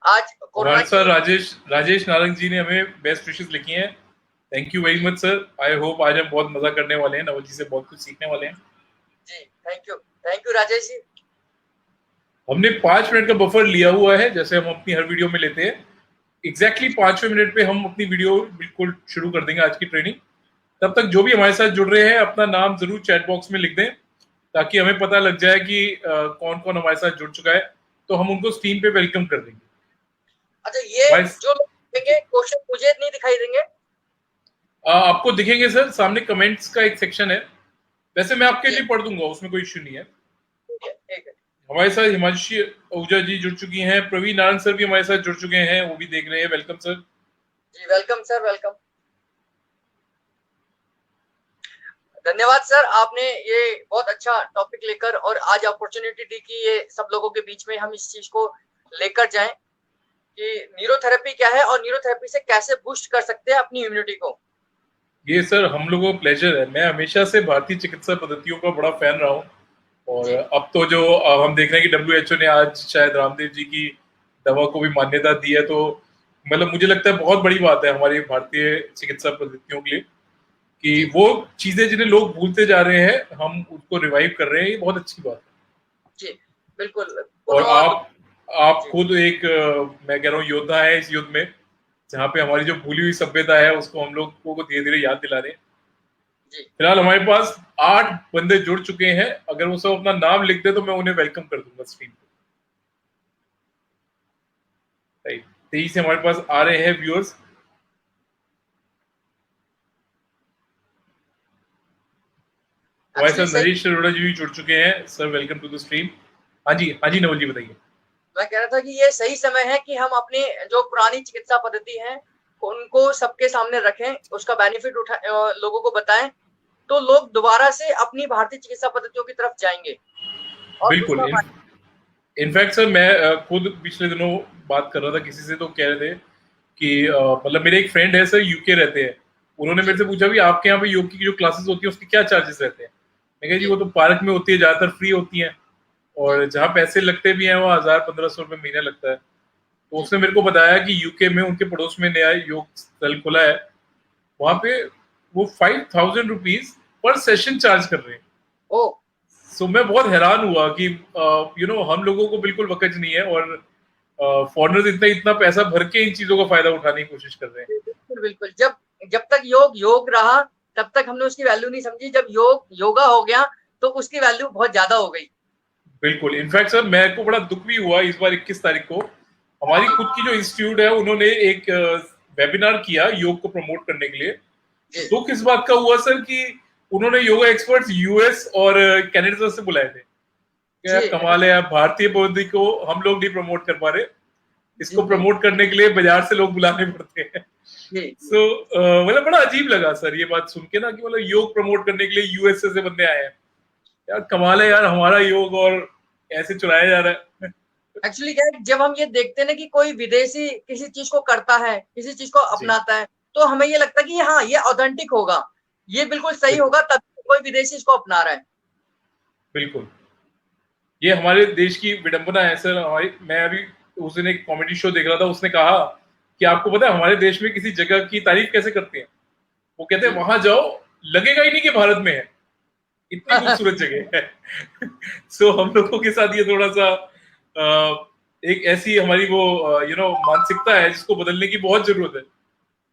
आज कोरोना हमारे की। सर राजेश राजेश नारंग जी ने हमें बेस्ट विशेस लिखी हैं। Thank you very much sir. I hope आज हम बहुत मजा करने वाले हैं, नवल जी से बहुत कुछ सीखने वाले हैं। जी, थैंक यू राजेश जी। हमने 5 मिनट का बफर लिया हुआ है, जैसे हम अपनी हर वीडियो में लेते हैं। एग्जैक्टली 5वें मिनट पे हम अपनी वीडियो बिल्कुल शुरू कर देंगे आज की ट्रेनिंग। तब तक जो भी हमारे साथ जुड़ रहे हैं अपना नाम जरूर चैट बॉक्स में लिख दें, ताकि हमें पता लग जाए कि कौन कौन हमारे साथ जुड़ चुका है, तो हम उनको स्ट्रीम पे वेलकम कर देंगे। अच्छा, ये हमारे जो लोग देखेंगे जी, क्वेश्चन मुझे नहीं दिखाई देंगे? आपको दिखेंगे सर, सामने कमेंट्स का एक सेक्शन है। वैसे मैं आपके जी, लिए पढ़ दूंगा, उसमें कोई इश्यू नहीं है। ठीक है। हमारे साथ हिमांशी आहूजा जी जुड़ चुकी हैं, प्रवीण नारायण सर भी हमारे साथ जुड़ चुके हैं, वो भी देख रहे हैं। Welcome sir. जी, वेलकम सर, वेलकम। धन्यवाद सर, आपने ये बहुत अच्छा टॉपिक लेकर और आज अपॉर्चुनिटी दी कि ये सब लोगों के बीच में हम इस चीज को लेकर जाएं कि न्यूरोथेरेपी क्या है और न्यूरोथेरेपी से कैसे बूस्ट कर सकते हैं अपनी इम्यूनिटी को। ये सर हम लोगों को प्लेजर है। मैं हमेशा से भारतीय चिकित्सा पद्धतियों का बड़ा फैन रहा हूँ। और जी, अब तो जो हम देख रहे हैं कि WHO ने आज शायद रामदेव जी की दवा को भी मान्यता दी है, तो मतलब मुझे लगता है बहुत बड़ी बात है हमारी भारतीय चिकित्सा पद्धतियों के लिए, कि जी, वो चीजें जिन्हें लोग भूलते जा रहे हैं हम उसको रिवाइव कर रहे हैं। ये बहुत अच्छी बात है। जी, बिल्कुल। और पुनः आप जी, खुद एक मैं कह रहा हूँ योद्धा है इस युद्ध में, जहाँ पे हमारी जो भूली हुई सभ्यता है उसको हम लोग को धीरे धीरे याद दिला रहे हैं। जी। फिलहाल हमारे पास 8 बंदे जुड़ चुके हैं। अगर वो सब अपना नाम लिख दे तो मैं उन्हें वेलकम कर दूंगा स्क्रीन पे। तेजी से हमारे पास आ रहे हैं व्यूअर्स। हमारे एक्चुअली साथ सही। नरेश अरोड़ा जी भी जुड़ चुके हैं। Sir welcome to the stream. हाँ जी, हाँ जी, नवल जी बताइए। मैं कह रहा था कि ये सही समय है कि हम अपनी जो पुरानी चिकित्सा पद्धति है उनको सबके सामने रखें, उसका बेनिफिट लोगों को बताएं, तो लोग दोबारा से अपनी भारतीय चिकित्सा पद्धतियों की तरफ जाएंगे और बिल्कुल। उसका इनफैक्ट सर मैं खुद पिछले दिनों बात कर रहा था किसी से, तो कह रहे थे कि मतलब मेरे एक फ्रेंड है सर, यूके रहते हैं। उन्होंने मेरे जी, से पूछा भी आपके यहाँ पे योग की जो क्लासेस होती है उसके क्या चार्जेस रहते हैं। मैं कहा जी जी, वो तो पार्क में होती है, ज्यादातर फ्री होती है। जी, और जहाँ पैसे लगते भी हैं वो 1000-1500 रुपए महीना लगता है। तो जी। उसने मेरे को बताया कि यूके में उनके पड़ोस में नया योग स्थल खुला है। वहां जी। पे वो 5000 रुपीज पर सेशन चार्ज कर रहे हैं। ओ। सो मैं बहुत हैरान हुआ कि हम लोगों को बिल्कुल वकज नहीं है, और फॉरेनर्स इतना इतना पैसा भर के इन चीजों का फायदा उठाने की कोशिश कर रहे हैं। बिल्कुल, बिल्कुल। जब जब तक योग योग रहा तब तक हमने उसकी वैल्यू नहीं समझी। जब योग योगा हो गया तो उसकी वैल्यू बहुत ज्यादा हो गई। बिल्कुल। इनफैक्ट सर मेरे को बड़ा दुख भी हुआ इस बार 21 तारीख को। हमारी खुद की जो इंस्टीट्यूट है उन्होंने एक वेबिनार किया योग को प्रमोट करने के लिए। जी, दुख इस बात का हुआ सर कि उन्होंने योगा एक्सपर्ट्स यूएस और कनाडा से बुलाए थे। क्या जी, कमाल है यार, भारतीय पद्धति को हम लोग नहीं प्रमोट कर पा रहे। जी, इसको प्रमोट करने के लिए बाजार से लोग बुलाने पड़ते हैं। जी, सो मतलब बड़ा अजीब लगा सर ये बात सुन के ना, कि मतलब योग प्रमोट करने के लिए यूएसए से बंदे आए हैं। यार कमाल है यार, हमारा योग और ऐसे चुराया जा रहा है। एक्चुअली क्या है, जब हम ये देखते हैं ना कि कोई विदेशी किसी चीज को करता है, किसी चीज को जी अपनाता है, तो हमें ये लगता है कि हाँ ये ऑथेंटिक होगा, ये बिल्कुल सही बिल्कुल। होगा, तभी कोई विदेशी इसको अपना रहा है। बिल्कुल। ये हमारे देश की विडंबना है सर। हमारी मैं अभी उस दिन एक कॉमेडी शो देख रहा था, उसने कहा कि आपको पता है हमारे देश में किसी जगह की तारीफ कैसे करते हैं। वो कहते हैं जी, वहां जाओ, लगेगा ही नहीं कि भारत में है, इतनी खूबसूरत जगह है। सो हम लोगों के साथ ये थोड़ा सा एक ऐसी हमारी वो मानसिकता है जिसको बदलने की बहुत जरूरत है।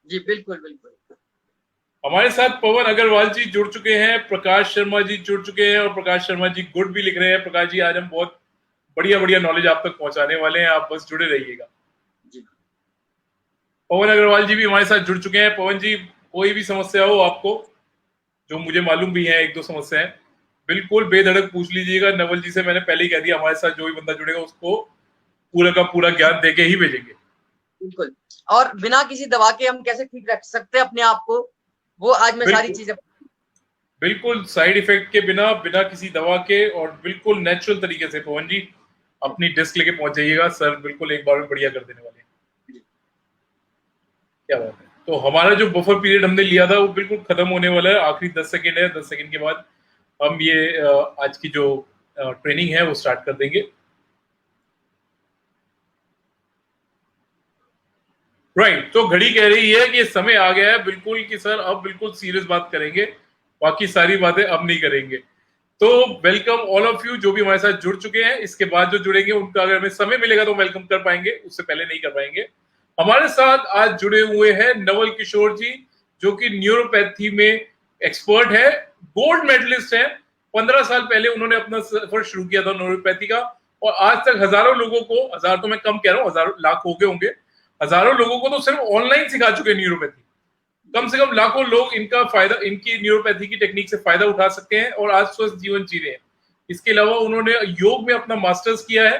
जी, बिल्कुल, बिल्कुल। हमारे साथ पवन अग्रवाल जी जुड़ चुके हैं, प्रकाश शर्मा जी जुड़ चुके हैं, और प्रकाश शर्मा जी गुड भी लिख रहे हैं। प्रकाश जी आज हम बहुत बढ़िया बढ़िया नॉलेज आप तक पहुंचाने वाले हैं, आप बस जुड़े रहिएगा। जी, पवन अग्रवाल जी भी हमारे साथ जुड़ चुके हैं। पवन जी, कोई भी समस्या हो आपको, जो मुझे मालूम भी है एक दो समस्याएं, बिल्कुल बेधड़क पूछ लीजिएगा। नवल जी से मैंने पहले ही कह दिया, हमारे साथ जो भी बंदा जुड़ेगा उसको पूरा का पूरा ज्ञान देके ही भेजेंगे। बिल्कुल। और बिना किसी दवा के हम कैसे ठीक रख सकते हैं अपने आप को, वो आज मैं सारी बिल्कुल। चीजें। बिल्कुल साइड इफेक्ट के बिना, बिना किसी दवा के, और बिल्कुल नेचुरल तरीके से पवन जी अपनी डिस्क लेके पहुंच जाइएगा। सर बिल्कुल एक बार में बढ़िया कर देने वाले हैं। क्या बात है। तो हमारा जो बफर पीरियड हमने लिया था वो बिल्कुल खत्म होने वाला है। आखिरी 10 सेकेंड है। 10 सेकेंड के बाद हम ये आज की जो ट्रेनिंग है वो स्टार्ट कर देंगे। राइट, तो घड़ी कह रही है कि समय आ गया है बिल्कुल कि सर अब बिल्कुल सीरियस बात करेंगे, बाकी सारी बातें अब नहीं करेंगे। तो वेलकम ऑल ऑफ यू जो भी हमारे साथ जुड़ चुके हैं। इसके बाद जो जुड़ेंगे उनका अगर हमें समय मिलेगा तो वेलकम कर पाएंगे, उससे पहले नहीं कर पाएंगे। हमारे साथ आज जुड़े हुए हैं नवल किशोर जी, जो कि न्यूरोपैथी में एक्सपर्ट है, गोल्ड मेडलिस्ट है। 15 साल पहले उन्होंने अपना सफर शुरू किया था न्यूरोपैथी का, और आज तक हजारों लोगों को, हजार तो मैं कम कह रहा हूँ, हजारों लाख हो गए होंगे, हजारों लोगों को तो सिर्फ ऑनलाइन सिखा चुके हैं न्यूरोपैथी। कम से कम लाखों लोग इनका फायदा, इनकी न्यूरोपैथी की टेक्निक से फायदा उठा सकते हैं और आज स्वस्थ जीवन जी रहे हैं। इसके अलावा उन्होंने योग में अपना मास्टर्स किया है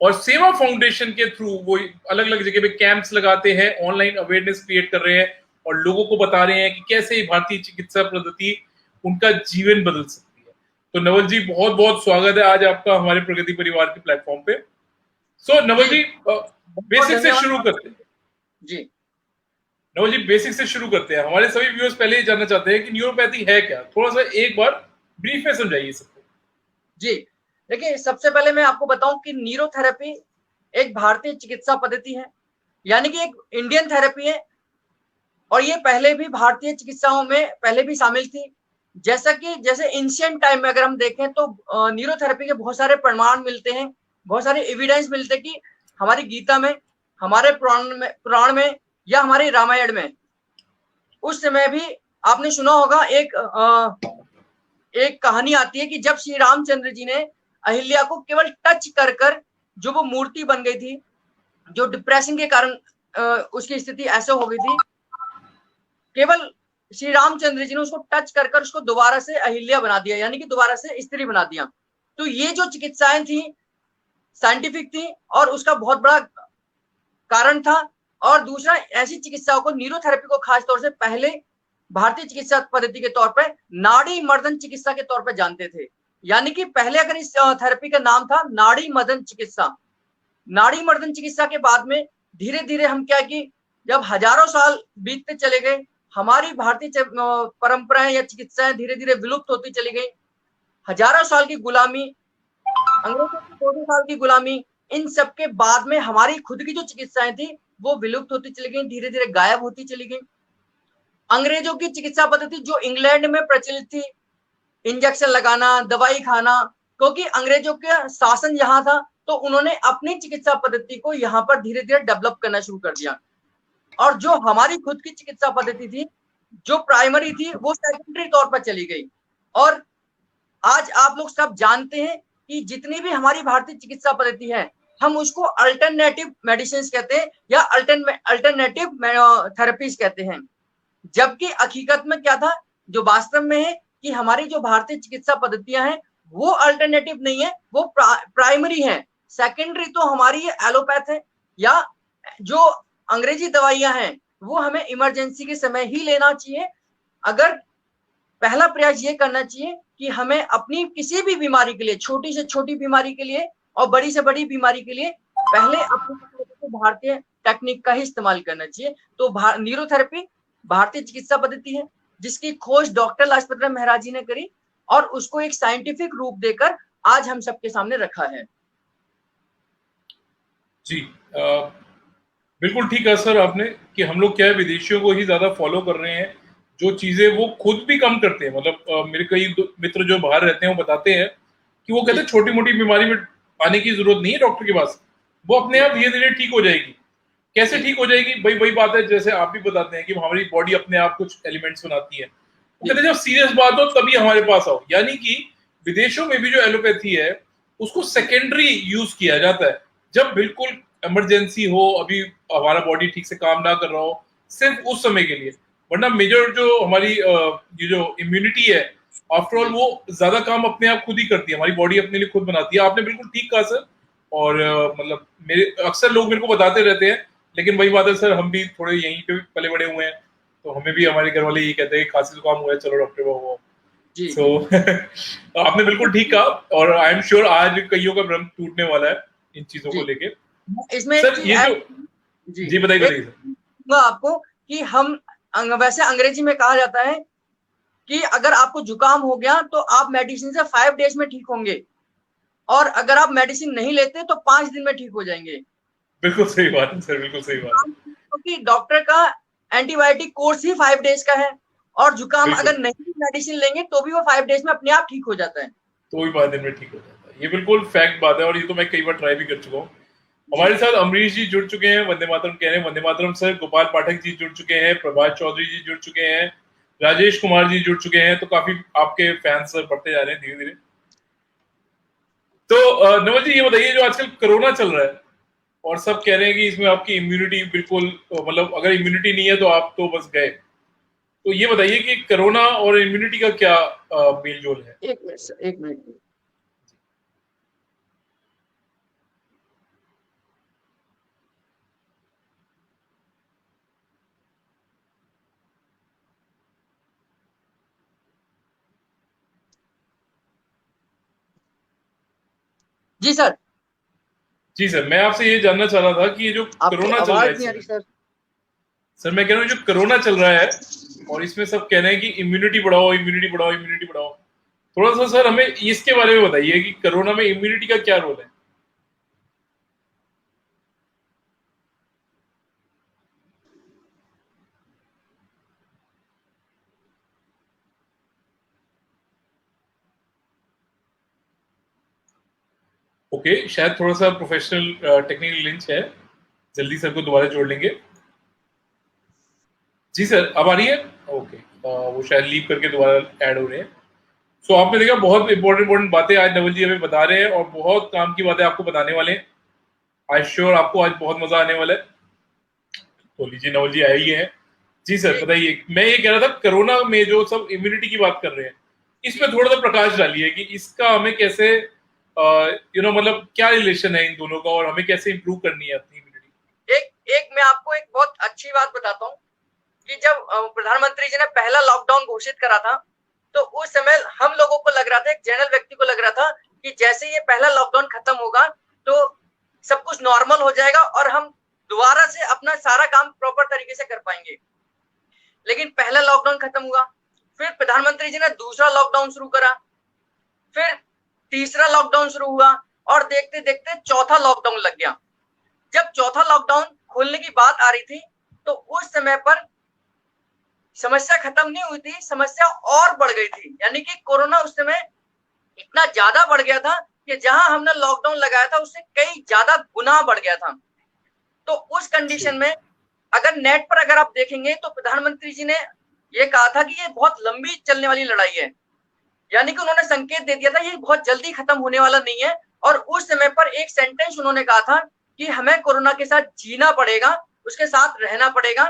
और सेवा फाउंडेशन के थ्रू वो अलग अलग जगह पे कैंप्स लगाते हैं, ऑनलाइन अवेयरनेस क्रिएट कर रहे हैं और लोगों को बता रहे हैं कि कैसे भारतीय चिकित्सा पद्धति उनका जीवन बदल सकती है। तो नवल जी बहुत बहुत स्वागत है आज आपका हमारे प्रगति परिवार के प्लेटफॉर्म पे। सो नवल जी बेसिक से शुरू करते हैं। जी नवल जी बेसिक से शुरू करते हैं। हमारे सभी व्यूअर्स पहले ही जानना चाहते हैं कि न्यूरोपैथी है क्या, थोड़ा सा एक बार ब्रीफ में समझाइए सबको। जी, देखिए सबसे पहले मैं आपको बताऊं कि न्यूरोथेरेपी एक भारतीय चिकित्सा पद्धति है, यानी कि एक इंडियन थेरेपी है, और ये पहले भी भारतीय चिकित्साओं में पहले भी शामिल थी। जैसे एंशिएंट टाइम में अगर हम देखें तो न्यूरोथेरेपी के बहुत सारे प्रमाण मिलते हैं, बहुत सारे एविडेंस मिलते हैं कि हमारी गीता में, हमारे पुराण में या हमारे रामायण में उस समय भी आपने सुना होगा एक कहानी आती है कि जब श्री रामचंद्र जी ने अहिल्या को केवल टच कर जो वो मूर्ति बन गई थी, जो डिप्रेशन के कारण उसकी स्थिति ऐसे हो गई थी, केवल श्री रामचंद्र जी ने उसको टच कर उसको दोबारा से अहिल्या बना दिया, यानी कि दोबारा से स्त्री बना दिया। तो ये जो चिकित्साएं थी साइंटिफिक थी और उसका बहुत बड़ा कारण था। और दूसरा, ऐसी चिकित्साओं को, न्यूरोथेरेपी को खास तौर से पहले भारतीय चिकित्सा पद्धति के तौर पर नाड़ी मर्दन चिकित्सा के तौर पर जानते थे, यानी कि पहले अगर इस थेरेपी का नाम था नाड़ी मर्दन चिकित्सा। नाड़ी मर्दन चिकित्सा के बाद में धीरे धीरे हम क्या कि जब हजारों साल बीतते चले गए, हमारी भारतीय परंपराएं या चिकित्साएं धीरे धीरे विलुप्त होती चली गई। हजारों साल की गुलामी, अंग्रेजों की 200 साल की गुलामी, इन सब के बाद में हमारी खुद की जो चिकित्साएं थी वो विलुप्त होती चली गई, धीरे धीरे गायब होती चली गई। अंग्रेजों की चिकित्सा पद्धति जो इंग्लैंड में प्रचलित थी, इंजेक्शन लगाना, दवाई खाना, क्योंकि अंग्रेजों का शासन यहाँ था तो उन्होंने अपनी चिकित्सा पद्धति को यहाँ पर धीरे धीरे डेवलप करना शुरू कर दिया। और जो हमारी खुद की चिकित्सा पद्धति थी, जो प्राइमरी थी, वो सेकेंडरी तौर पर चली गई। और आज आप लोग सब जानते हैं कि जितनी भी हमारी भारतीय चिकित्सा पद्धति है, हम उसको अल्टरनेटिव मेडिसिन कहते हैं या अल्टरनेटिव थेरेपीज कहते हैं। जबकि हकीकत में क्या था, जो वास्तव में है कि हमारी जो भारतीय चिकित्सा पद्धतियां हैं वो अल्टरनेटिव नहीं है, वो प्राइमरी है। सेकेंडरी तो हमारी एलोपैथ है या जो अंग्रेजी दवाइयां हैं वो हमें इमरजेंसी के समय ही लेना चाहिए। अगर पहला प्रयास ये करना चाहिए कि हमें अपनी किसी भी बीमारी के लिए, छोटी से छोटी बीमारी के लिए और बड़ी से बड़ी बीमारी के लिए, पहले अपनी भारतीय टेक्निक का ही इस्तेमाल करना चाहिए। तो न्यूरोथेरेपी भारतीय चिकित्सा पद्धति है जिसकी खोज डॉक्टर लाजपत राय महराज जी ने करी और उसको एक साइंटिफिक रूप देकर आज हम सबके सामने रखा है। जी बिल्कुल ठीक है सर आपने, कि हम लोग क्या है विदेशियों को ही ज्यादा फॉलो कर रहे हैं, जो चीजें वो खुद भी कम करते हैं। मतलब मेरे कई मित्र जो बाहर रहते हैं वो बताते हैं कि वो कहते हैं छोटी मोटी बीमारी में आने की जरूरत नहीं है डॉक्टर के पास, वो अपने आप धीरे धीरे ठीक हो जाएगी। कैसे ठीक हो जाएगी भाई, वही बात है जैसे आप भी बताते हैं कि हमारी बॉडी अपने आप कुछ एलिमेंट्स बनाती है। वो कहते हैं जब सीरियस बात हो तभी हमारे पास आओ। यानी कि विदेशों में भी जो एलोपैथी है उसको सेकेंडरी यूज किया जाता है, जब बिल्कुल इमरजेंसी हो, अभी हमारा बॉडी ठीक से काम ना कर रहा हो, सिर्फ उस समय के लिए। वरना मेजर जो हमारी ये जो इम्यूनिटी है, आफ्टरऑल वो ज्यादा काम अपने आप खुद ही करती है, हमारी बॉडी अपने लिए खुद बनाती है। आपने बिल्कुल ठीक कहा सर। और मतलब मेरे अक्सर लोग मेरे को बताते रहते हैं, लेकिन वही बात है सर, हम भी थोड़े यहीं पे पले बड़े हुए हैं, तो हमें भी हमारे घर वाले यही कहते हैं कि खांसी जुकाम हुआ है चलो डॉक्टर को। आपने बिल्कुल ठीक कहा, और आई एम श्योर आज कईयों का भ्रम टूटने वाला है इन चीजों को लेके। इसमें सर ये जो जी बताइए आपको कि हम वैसे अंग्रेजी में कहा जाता है कि अगर आपको जुकाम हो गया तो आप मेडिसिन से 5 डेज में ठीक होंगे, और अगर आप मेडिसिन नहीं लेते तो 5 दिन में ठीक हो जाएंगे। बिल्कुल सही बात है सर, बिल्कुल सही बात है। क्योंकि डॉक्टर का एंटीबायोटिक कोर्स ही 5 डेज का है, और जुकाम बिल्कुल। अगर नहीं मेडिसिन लेंगे तो भी वो 5 डेज में अपने आप ठीक हो जाता है। तो भी 5 दिन में ठीक हो जाता है। ये बिल्कुल फैक्ट बात है और ये तो मैं कई बार ट्राई भी कर चुका हूँ। जी हमारे साथ अमरीश जी जुड़ चुके हैं, वंदे मातरम कह रहे हैं, वंदे मातरम सर। गोपाल पाठक जी जुड़ चुके हैं, प्रभात चौधरी जी जुड़ चुके हैं, राजेश कुमार जी जुड़ चुके हैं। तो काफी आपके फैंस बढ़ते जा रहे हैं धीरे धीरे। तो नवल जी ये बताइए, जो आजकल कोरोना चल रहा है और सब कह रहे हैं कि इसमें आपकी इम्यूनिटी बिल्कुल, मतलब अगर इम्यूनिटी नहीं है तो आप तो बस गए। तो ये बताइए कि कोरोना और इम्यूनिटी का क्या मेल जोल है? एक मिनट सर, एक मिनट। जी सर। जी सर, मैं आपसे ये जानना चाह रहा था कि ये जो आपकी कोरोना चल रहा है आवाज इस नहीं आ रही समय, सर। सर मैं कह रहा हूँ जो कोरोना चल रहा है और इसमें सब कह रहे हैं कि इम्यूनिटी बढ़ाओ, इम्यूनिटी बढ़ाओ, इम्यूनिटी बढ़ाओ। थोड़ा सा सर हमें इसके बारे में बताइए कि कोरोना में इम्यूनिटी का क्या रोल है? ओके, शायद थोड़ा सा प्रोफेशनल टेक्निकल ग्लिच है, जल्दी सर को दोबारा जोड़ लेंगे। जी सर, अब आ रही है? ओके, वो शायद लीव करके दोबारा ऐड हो रहे हैं। सो आपने देखा, बहुत इंपॉर्टेंट बातें आज नवल जी हमें बता रहे हैं और बहुत काम की बातें आपको बताने वाले हैं। आई श्योर आपको आज बहुत मजा आने वाला है। तो लीजिए, नवल जी आए ही हैं। जी सर बताइए। मैं ये कह रहा था, कोरोना में जो सब इम्यूनिटी की बात कर रहे हैं, इसमें थोड़ा सा प्रकाश डालिए कि इसका हमें कैसे मतलब क्या रिलेशन है इन दोनों का और हमें कैसे इंप्रूव करनी है अपनी इम्यूनिटी। एक मैं आपको एक बहुत अच्छी बात बताता हूँ कि जब प्रधानमंत्री जी ने पहला लॉकडाउन घोषित करा था, तो उस समय हम लोगों को लग रहा था, एक जनरल व्यक्ति को लग रहा था कि जैसे ये पहला लॉकडाउन खत्म होगा तो सब कुछ नॉर्मल हो जाएगा और हम दोबारा से अपना सारा काम प्रॉपर तरीके से कर पाएंगे। लेकिन पहला लॉकडाउन खत्म हुआ, फिर प्रधानमंत्री जी ने दूसरा लॉकडाउन शुरू करा, फिर तीसरा लॉकडाउन शुरू हुआ और देखते देखते चौथा लॉकडाउन लग गया। जब चौथा लॉकडाउन खोलने की बात आ रही थी तो उस समय पर समस्या खत्म नहीं हुई थी, समस्या और बढ़ गई थी। यानी कि कोरोना उस समय इतना ज्यादा बढ़ गया था कि जहां हमने लॉकडाउन लगाया था उससे कई ज्यादा गुना बढ़ गया था। तो उस कंडीशन में अगर नेट पर अगर आप देखेंगे तो प्रधानमंत्री जी ने ये कहा था कि ये बहुत लंबी चलने वाली लड़ाई है। यानी कि उन्होंने संकेत दे दिया था ये बहुत जल्दी खत्म होने वाला नहीं है। और उस समय पर एक सेंटेंस उन्होंने कहा था कि हमें कोरोना के साथ जीना पड़ेगा, उसके साथ रहना पड़ेगा,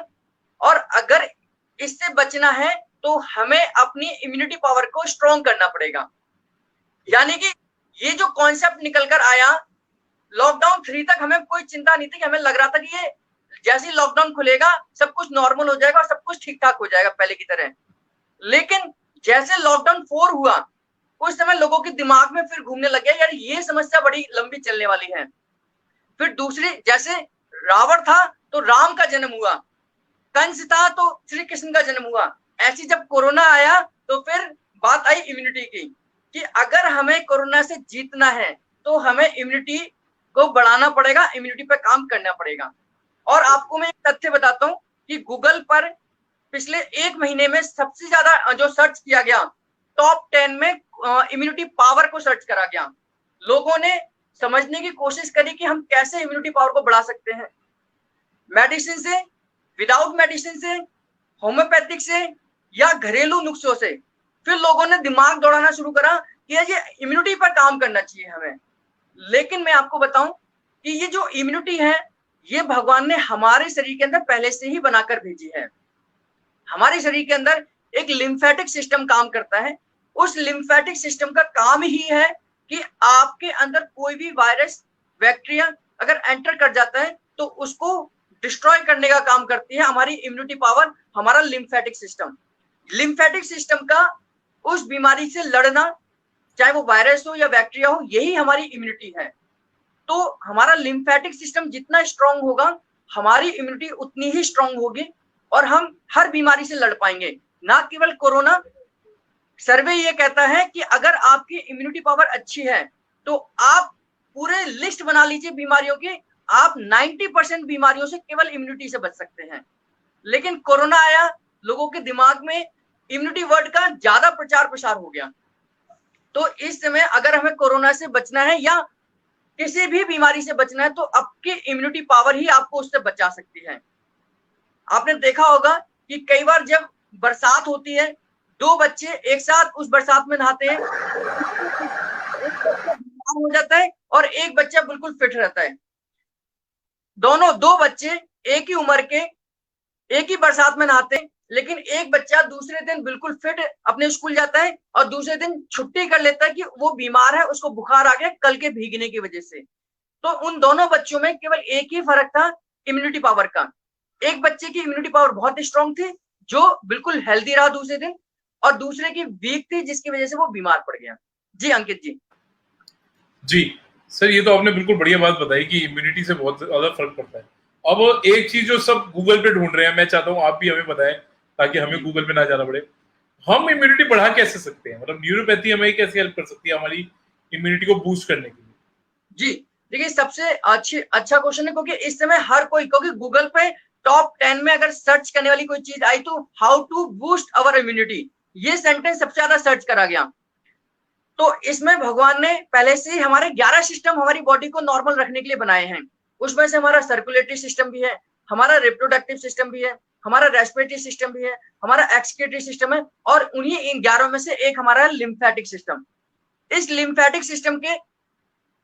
और अगर इससे बचना है तो हमें अपनी इम्यूनिटी पावर को स्ट्रॉन्ग करना पड़ेगा। यानी कि ये जो कॉन्सेप्ट निकल कर आया, लॉकडाउन 3 तक हमें कोई चिंता नहीं थी कि हमें लग रहा था कि ये जैसे ही लॉकडाउन खुलेगा सब कुछ नॉर्मल हो जाएगा और सब कुछ ठीक ठाक हो जाएगा पहले की तरह। लेकिन जैसे लॉकडाउन 4 हुआ उस समय लोगों के दिमाग में फिर घूमने लग गया यार ये समस्या बड़ी लंबी चलने वाली है। फिर दूसरी, जैसे रावण था तो राम का जन्म हुआ, कंस था तो श्री कृष्ण का जन्म हुआ। ऐसी जब कोरोना आया तो फिर बात आई इम्यूनिटी की कि अगर हमें कोरोना से जीतना है तो हमें इम्यूनिटी को बढ़ाना पड़ेगा, इम्यूनिटी पर काम करना पड़ेगा। और आपको मैं एक तथ्य बताता हूँ कि गूगल पर पिछले 1 महीने में सबसे ज्यादा जो सर्च किया गया, टॉप 10 में इम्यूनिटी पावर को सर्च करा गया। लोगों ने समझने की कोशिश करी कि हम कैसे इम्यूनिटी पावर को बढ़ा सकते हैं, मेडिसिन से, विदाउट मेडिसिन से, होम्योपैथिक से या घरेलू नुस्खों से। फिर लोगों ने दिमाग दौड़ाना शुरू करा कि ये इम्यूनिटी पर काम करना चाहिए हमें। लेकिन मैं आपको बताऊं कि ये जो इम्यूनिटी है ये भगवान ने हमारे शरीर के अंदर पहले से ही बनाकर भेजी है। हमारे शरीर के अंदर एक लिम्फेटिक सिस्टम काम करता है। उस लिम्फेटिक सिस्टम का काम ही है कि आपके अंदर कोई भी वायरस, बैक्टीरिया अगर एंटर कर जाता है तो उसको डिस्ट्रॉय करने का काम करती है हमारी इम्यूनिटी पावर, हमारा लिम्फेटिक सिस्टम। लिम्फेटिक सिस्टम का उस बीमारी से लड़ना, चाहे वो वायरस हो या बैक्टीरिया हो, यही हमारी इम्यूनिटी है। तो हमारा लिम्फेटिक सिस्टम जितना स्ट्रांग होगा हमारी इम्यूनिटी उतनी ही स्ट्रांग होगी और हम हर बीमारी से लड़ पाएंगे। ना केवल कोरोना, सर्वे ये कहता है कि अगर आपकी इम्यूनिटी पावर अच्छी है तो आप पूरे लिस्ट बना लीजिए बीमारियों की, आप 90% बीमारियों से केवल इम्यूनिटी से बच सकते हैं। लेकिन कोरोना आया, लोगों के दिमाग में इम्यूनिटी वर्ड का ज्यादा प्रचार प्रसार हो गया। तो इस समय अगर हमें कोरोना से बचना है या किसी भी बीमारी से बचना है तो आपकी इम्यूनिटी पावर ही आपको उससे बचा सकती है। आपने देखा होगा कि कई बार जब बरसात होती है, दो बच्चे एक साथ उस बरसात में नहाते हैं, एक बच्चा बीमार हो जाता है और एक बच्चा बिल्कुल फिट रहता है। दोनों दो बच्चे एक ही उम्र के एक ही बरसात में नहाते हैं, लेकिन एक बच्चा दूसरे दिन बिल्कुल फिट अपने स्कूल जाता है और दूसरे दिन छुट्टी कर लेता है कि वो बीमार है, उसको बुखार आ गया कल के भीगने की वजह से। तो उन दोनों बच्चों में केवल एक ही फर्क था इम्यूनिटी पावर का। एक बच्चे की इम्यूनिटी पावर बहुत स्ट्रांग थी जो बिल्कुल हेल्दी रहा दूसरे दिन, और दूसरे की वीक थी जिसकी वजह से वो बीमार पड़ गया। जी अंकित जी। जी सर, ये तो आपने बिल्कुल बढ़िया बात बताई कि इम्यूनिटी से बहुत ज्यादा फर्क पड़ता है। अब एक चीज जो सब गूगल पे ढूंढ रहे हैं, मैं चाहता हूँ आप भी हमें बताएं ताकि हमें गूगल पे ना जाना पड़े। हम इम्यूनिटी बढ़ा कैसे सकते हैं, मतलब न्यूरोपैथी हमें कैसे हेल्प कर सकती है हमारी इम्यूनिटी को बूस्ट करने के लिए? जी देखिए, सबसे अच्छा क्वेश्चन है, क्योंकि इस समय हर कोई, क्योंकि गूगल पे टॉप 10 में अगर सर्च करने वाली कोई चीज आई तो how to boost our immunity, ये सेंटेंस सबसे ज्यादा सर्च करा गया। तो इसमें भगवान ने पहले से ही हमारे 11 सिस्टम हमारी बॉडी को नॉर्मल रखने के लिए बनाए हैं। उसमें से हमारा सर्कुलेटरी सिस्टम भी है, हमारा रिप्रोडक्टिव सिस्टम भी है, हमारा रेस्पिरेटरी सिस्टम भी है, हमारा एक्सक्रीटरी सिस्टम है, और उन्हीं इन 11 में से एक हमारा लिम्फेटिक सिस्टम। इस लिम्फेटिक सिस्टम के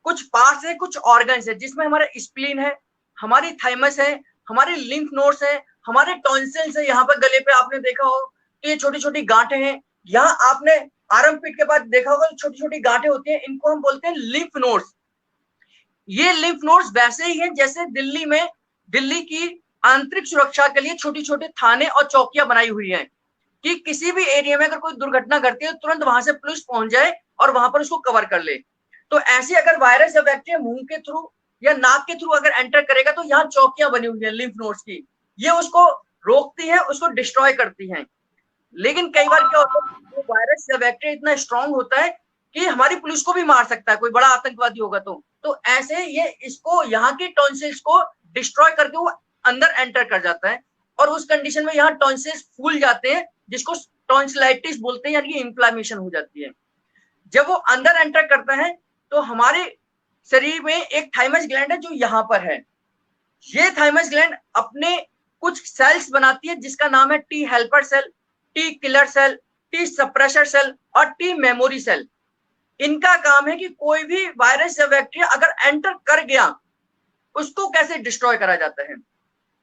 कुछ पार्ट्स है, कुछ ऑर्गन्स है, जिसमें हमारा स्प्लीन है, हमारी थाइमस है, हमारे लिम्फ नोड्स है, हमारे टॉन्सिल्स है। यहाँ पर गले पे आपने देखा हो कि ये छोटी छोटी गांठें हैं। यहाँ आपने आर्म पिट के बाद देखा होगा छोटी छोटी गांठें होती हैं, इनको हम बोलते हैं लिम्फ नोड्स। ये लिम्फ नोड्स वैसे ही हैं जैसे दिल्ली की आंतरिक सुरक्षा के लिए छोटी छोटे थाने और चौकियां बनाई हुई हैं, कि किसी भी एरिया में अगर कोई दुर्घटना घटती है तुरंत वहां से पुलिस पहुंच जाए और वहां पर उसको कवर कर ले। तो ऐसे अगर वायरस या बैक्टीरिया मुंह के थ्रू या नाक के थ्रू अगर एंटर करेगा तो यहाँ चौकियां बनी हुई है लिम्फ नोड्स की, ये उसको रोकती है, उसको डिस्ट्रॉय करती हैं। लेकिन कई बार क्या होता है, वो वायरस या बैक्टीरिया इतना स्ट्रांग होता है कि हमारी पुलिस को भी मार सकता है, कोई बड़ा आतंकवादी होगा तो ऐसे ये इसको यहाँ के टॉन्सिल्स को डिस्ट्रॉय करके वो अंदर एंटर कर जाता है, और उस कंडीशन में यहाँ टॉन्सिल्स फूल जाते हैं जिसको टॉन्सिलाइटिस बोलते हैं, यानी कि इंफ्लेमेशन हो जाती है। जब वो अंदर एंटर करता है तो हमारे शरीर में एक थाइमस ग्लैंड है जो यहाँ पर है। ये थाइमस ग्लैंड अपने कुछ सेल्स बनाती है जिसका नाम है T helper cell, T killer cell, T suppressor cell और टी मेमोरी सेल। इनका काम है कि कोई भी वायरस या बैक्टीरिया अगर एंटर कर गया उसको कैसे डिस्ट्रॉय करा जाता है।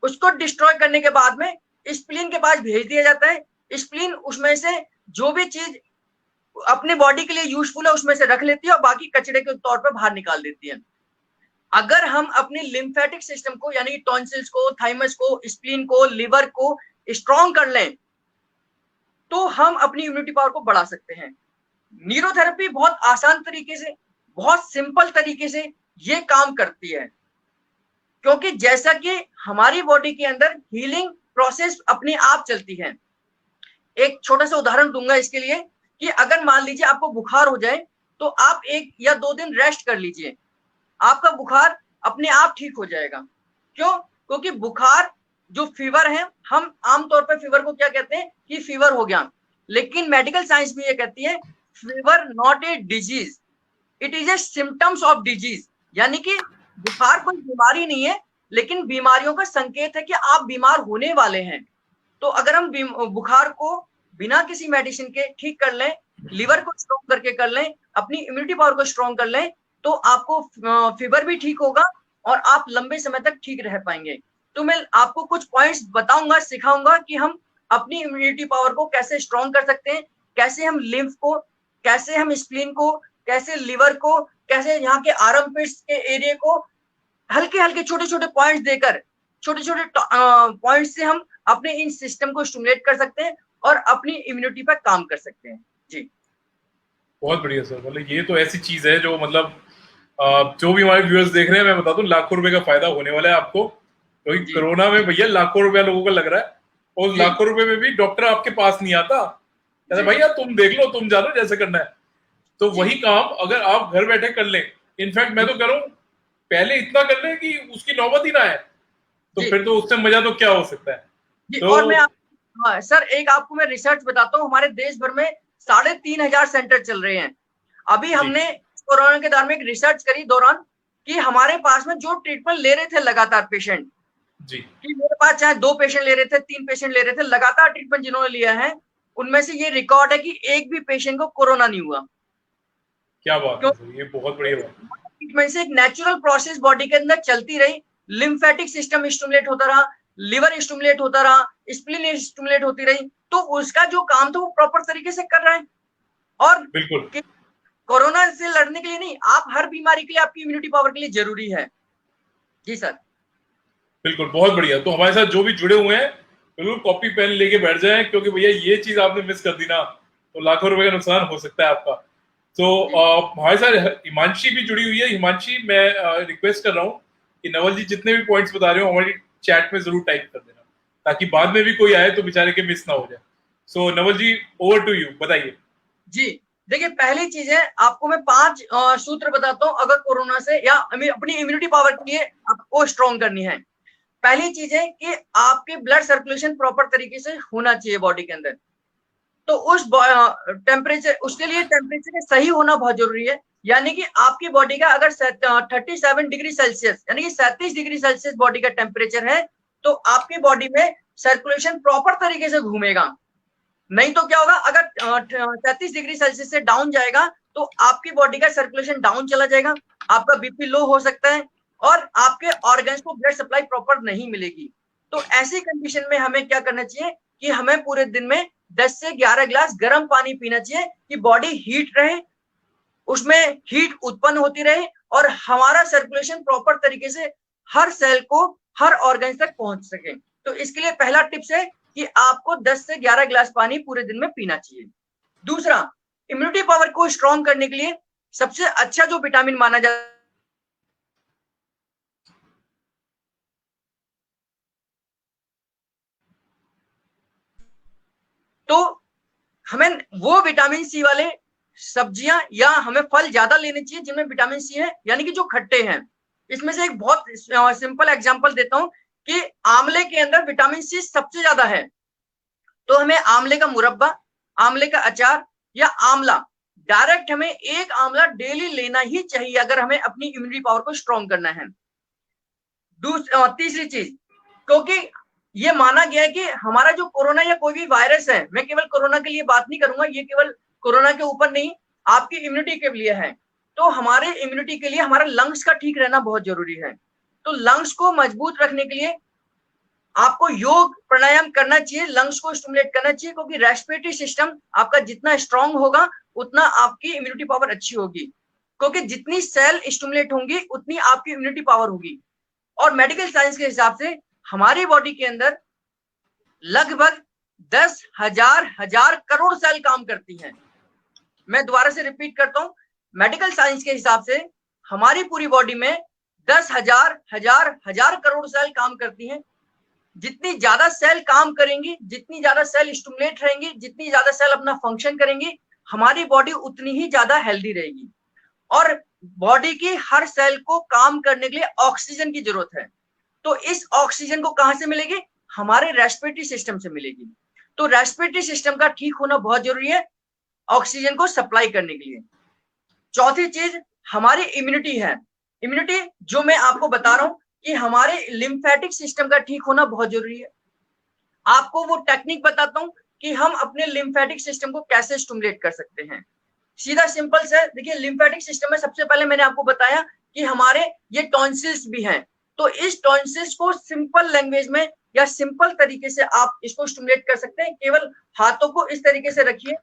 उसको डिस्ट्रॉय करने के बाद में स्प्लीन के पास भेज दिया जाता है। स्प्लीन उसमें से जो भी चीज अपने बॉडी के लिए यूजफुल है उसमें से रख लेती है और बाकी कचरे के तौर पर बाहर निकाल देती है। अगर हम अपने लिम्फेटिक सिस्टम को, यानी टॉन्सिल्स को, थाइमस को, स्प्लीन को, लिवर को स्ट्रॉन्ग कर लें तो हम अपनी इम्यूनिटी पावर को बढ़ा सकते हैं। न्यूरोथेरेपी बहुत आसान तरीके से, बहुत सिंपल तरीके से ये काम करती है, क्योंकि जैसा कि हमारी बॉडी के अंदर हीलिंग प्रोसेस अपने आप चलती है। एक छोटा सा उदाहरण दूंगा इसके लिए, कि अगर मान लीजिए आपको बुखार हो जाए तो आप 1 या 2 दिन रेस्ट कर लीजिए, आपका बुखार अपने आप ठीक हो जाएगा। क्यों? क्योंकि बुखार जो फीवर है, हम आमतौर पर फीवर को क्या कहते हैं कि फीवर हो गया, लेकिन मेडिकल साइंस भी ये कहती है fever not a disease, it is a symptoms of disease. यानी कि बुखार कोई बीमारी नहीं है, लेकिन बीमारियों का संकेत है कि आप बीमार होने वाले हैं। तो अगर हम बुखार को बिना किसी मेडिसिन के ठीक कर लें, लिवर को स्ट्रॉन्ग करके कर लें, अपनी इम्यूनिटी पावर को स्ट्रॉन्ग कर लें, तो आपको फीवर भी ठीक होगा और आप लंबे समय तक ठीक रह पाएंगे। तो मैं आपको कुछ पॉइंट्स बताऊंगा, सिखाऊंगा कि हम अपनी इम्यूनिटी पावर को कैसे स्ट्रॉन्ग कर सकते हैं, कैसे हम लिम्फ को, कैसे हम स्प्लीन को, कैसे लिवर को, कैसे यहाँ के आर्म पिट्स के एरिया को हल्के हल्के छोटे छोटे पॉइंट्स देकर, छोटे छोटे पॉइंट्स से हम अपने इन सिस्टम को स्टिमुलेट कर सकते हैं और अपनी इम्यूनिटी पर काम कर सकते हैं। जी बहुत बढ़िया सर, मतलब ये तो ऐसी चीज है जो मतलब जो भी हमारे व्यूअर्स देख रहे हैं, मैं बता दूं लाखों रुपए का फायदा होने वाला है आपको, क्योंकि कोरोना में भैया लाखों रुपया लोगों को लग रहा है, और लाखों रुपए में भी डॉक्टर आपके पास नहीं आता, कहता भैया तुम देख लो, तुम जानो जैसे करना है। तो वही काम अगर आप घर बैठे कर लें, इनफैक्ट मैं तो कह रहा हूँ पहले इतना कर ले कि उसकी नौबत ही ना आए, तो फिर तो उससे मजा तो क्या हो सकता है। तो और मैं सर एक आपको मैं रिसर्च बताता हूँ, हमारे देश भर में 3,500 सेंटर चल रहे हैं। अभी हमने कोरोना के दौरान में एक रिसर्च करी दौरान कि हमारे पास में जो ट्रीटमेंट ले रहे थे लगातार पेशेंट जी, कि मेरे पास चाहे 2 पेशेंट ले रहे थे, 3 पेशेंट ले रहे थे, लगातार ट्रीटमेंट जिन्होंने लिया है उनमें से ये रिकॉर्ड है कि एक भी पेशेंट को कोरोना नहीं हुआ। क्या बात है सर, ये बहुत बढ़िया बात। ट्रीटमेंट से एक नेचुरल प्रोसेस बॉडी के अंदर चलती रही, लिम्फेटिक सिस्टम स्टिमुलेट होता रहा, लिवर स्टिमुलेट होता रहा, स्प्लीन स्टिमुलेट होती रही, तो उसका जो काम था वो प्रॉपर तरीके से कर रहा है। और बिल्कुल कोरोना से लड़ने के लिए नहीं, आप हर बीमारी के लिए आपकी इम्यूनिटी पावर के लिए जरूरी है। जी सर, बिल्कुल, बहुत बढ़िया। तो हमारे साथ जो भी जुड़े हुए हैं बिल्कुल कॉपी पेन लेके बैठ जाएं, क्योंकि भैया ये चीज आपने मिस कर दी ना तो लाखों रुपए का नुकसान हो सकता है आपका। तो हमारे साथ हिमांशी भी जुड़ी हुई है। हिमांशी, मैं रिक्वेस्ट कर रहा हूँ कि नवल जी जितने भी पॉइंट्स बता रहे हो हमारी चैट में जरूर टाइप कर देना, ताकि बाद में भी कोई आए तो बेचारे के मिस ना हो जाए। सो नवल जी, ओवर टू यू, बताइए। जी देखिए, पहली चीज है आपको मैं 5 सूत्र बताता हूँ अगर कोरोना से या अपनी इम्यूनिटी पावर के लिए आपको स्ट्रॉन्ग करनी है। पहली चीज है कि आपके ब्लड सर्कुलेशन प्रॉपर तरीके से होना चाहिए बॉडी के अंदर। तो उस टेम्परेचर, उसके लिए टेम्परेचर सही होना बहुत जरूरी है। यानी कि आपकी बॉडी का अगर 37 डिग्री सेल्सियस यानी कि 37 डिग्री सेल्सियस बॉडी का टेम्परेचर है तो आपकी बॉडी में सर्कुलेशन प्रॉपर तरीके से घूमेगा। नहीं तो क्या होगा, अगर 37 डिग्री सेल्सियस से डाउन जाएगा तो आपकी बॉडी का सर्कुलेशन डाउन चला जाएगा, आपका बीपी लो हो सकता है और आपके ऑर्गन्स को ब्लड सप्लाई प्रॉपर नहीं मिलेगी। तो ऐसी कंडीशन में हमें क्या करना चाहिए कि हमें पूरे दिन में 10 से 11 ग्लास गर्म पानी पीना चाहिए कि बॉडी हीट रहे, उसमें हीट उत्पन्न होती रहे और हमारा सर्कुलेशन प्रॉपर तरीके से हर सेल को, हर ऑर्गन तक पहुंच सके। तो इसके लिए पहला टिप्स है कि आपको 10 से 11 ग्लास पानी पूरे दिन में पीना चाहिए। दूसरा, इम्यूनिटी पावर को स्ट्रॉन्ग करने के लिए सबसे अच्छा जो विटामिन माना जाता है तो हमें वो विटामिन सी वाले सब्जियां या हमें फल ज्यादा लेने चाहिए जिनमें विटामिन सी है, यानी कि जो खट्टे हैं। इसमें से एक बहुत सिंपल एग्जांपल देता हूं कि आंवले के अंदर विटामिन सी सबसे ज्यादा है। तो हमें आंवले का मुरब्बा, आंवले का अचार या आंवला, डायरेक्ट हमें एक आंवला डेली लेना ही चाहिए अगर हमें अपनी इम्यूनिटी पावर को स्ट्रॉन्ग करना है। तीसरी चीज, क्योंकि ये माना गया है कि हमारा जो कोरोना या कोई भी वायरस है, मैं केवल कोरोना के लिए बात नहीं करूंगा, ये केवल कोरोना के ऊपर नहीं, आपकी इम्यूनिटी के लिए है। तो हमारे इम्यूनिटी के लिए हमारा लंग्स का ठीक रहना बहुत जरूरी है। तो लंग्स को मजबूत रखने के लिए आपको योग प्राणायाम करना चाहिए, लंग्स को स्टिमुलेट करना चाहिए, क्योंकि रेस्पिरेटरी सिस्टम आपका जितना स्ट्रांग होगा उतना आपकी इम्यूनिटी पावर अच्छी होगी, क्योंकि जितनी सेल स्टिमुलेट होंगी उतनी आपकी इम्यूनिटी पावर होगी। और मेडिकल साइंस के हिसाब से हमारी बॉडी के अंदर लगभग 10,000 करोड़ सेल काम करती हैं। मैं दोबारा से रिपीट करता हूं, मेडिकल साइंस के हिसाब से हमारी पूरी बॉडी में 10,000 करोड़ सेल काम करती हैं। जितनी ज्यादा सेल काम करेंगी, जितनी ज्यादा सेल स्टिमुलेट रहेंगी, जितनी ज्यादा सेल अपना फंक्शन करेंगी, हमारी बॉडी उतनी ही ज्यादा हेल्दी रहेगी। और बॉडी की हर सेल को काम करने के लिए ऑक्सीजन की जरूरत है। तो इस ऑक्सीजन को कहां से मिलेगी? हमारे रेस्पिरेटरी सिस्टम से मिलेगी। तो रेस्पिरेटरी सिस्टम का ठीक होना बहुत जरूरी है ऑक्सीजन को सप्लाई करने के लिए। चौथी चीज हमारी इम्यूनिटी है। इम्यूनिटी जो मैं आपको बता रहा हूं कि हमारे लिम्फेटिक सिस्टम का ठीक होना बहुत जरूरी है। आपको वो टेक्निक बताता हूं कि हम अपने लिम्फेटिक सिस्टम को कैसे स्टिमुलेट कर सकते हैं। सीधा सिंपल से देखिए, लिम्फेटिक सिस्टम में सबसे पहले मैंने आपको बताया कि हमारे ये टॉन्सिल्स भी हैं। तो इस टॉन्सिल्स को सिंपल लैंग्वेज में या सिंपल तरीके से आप इसको स्टिमुलेट कर सकते हैं। केवल हाथों को इस तरीके से रखिए,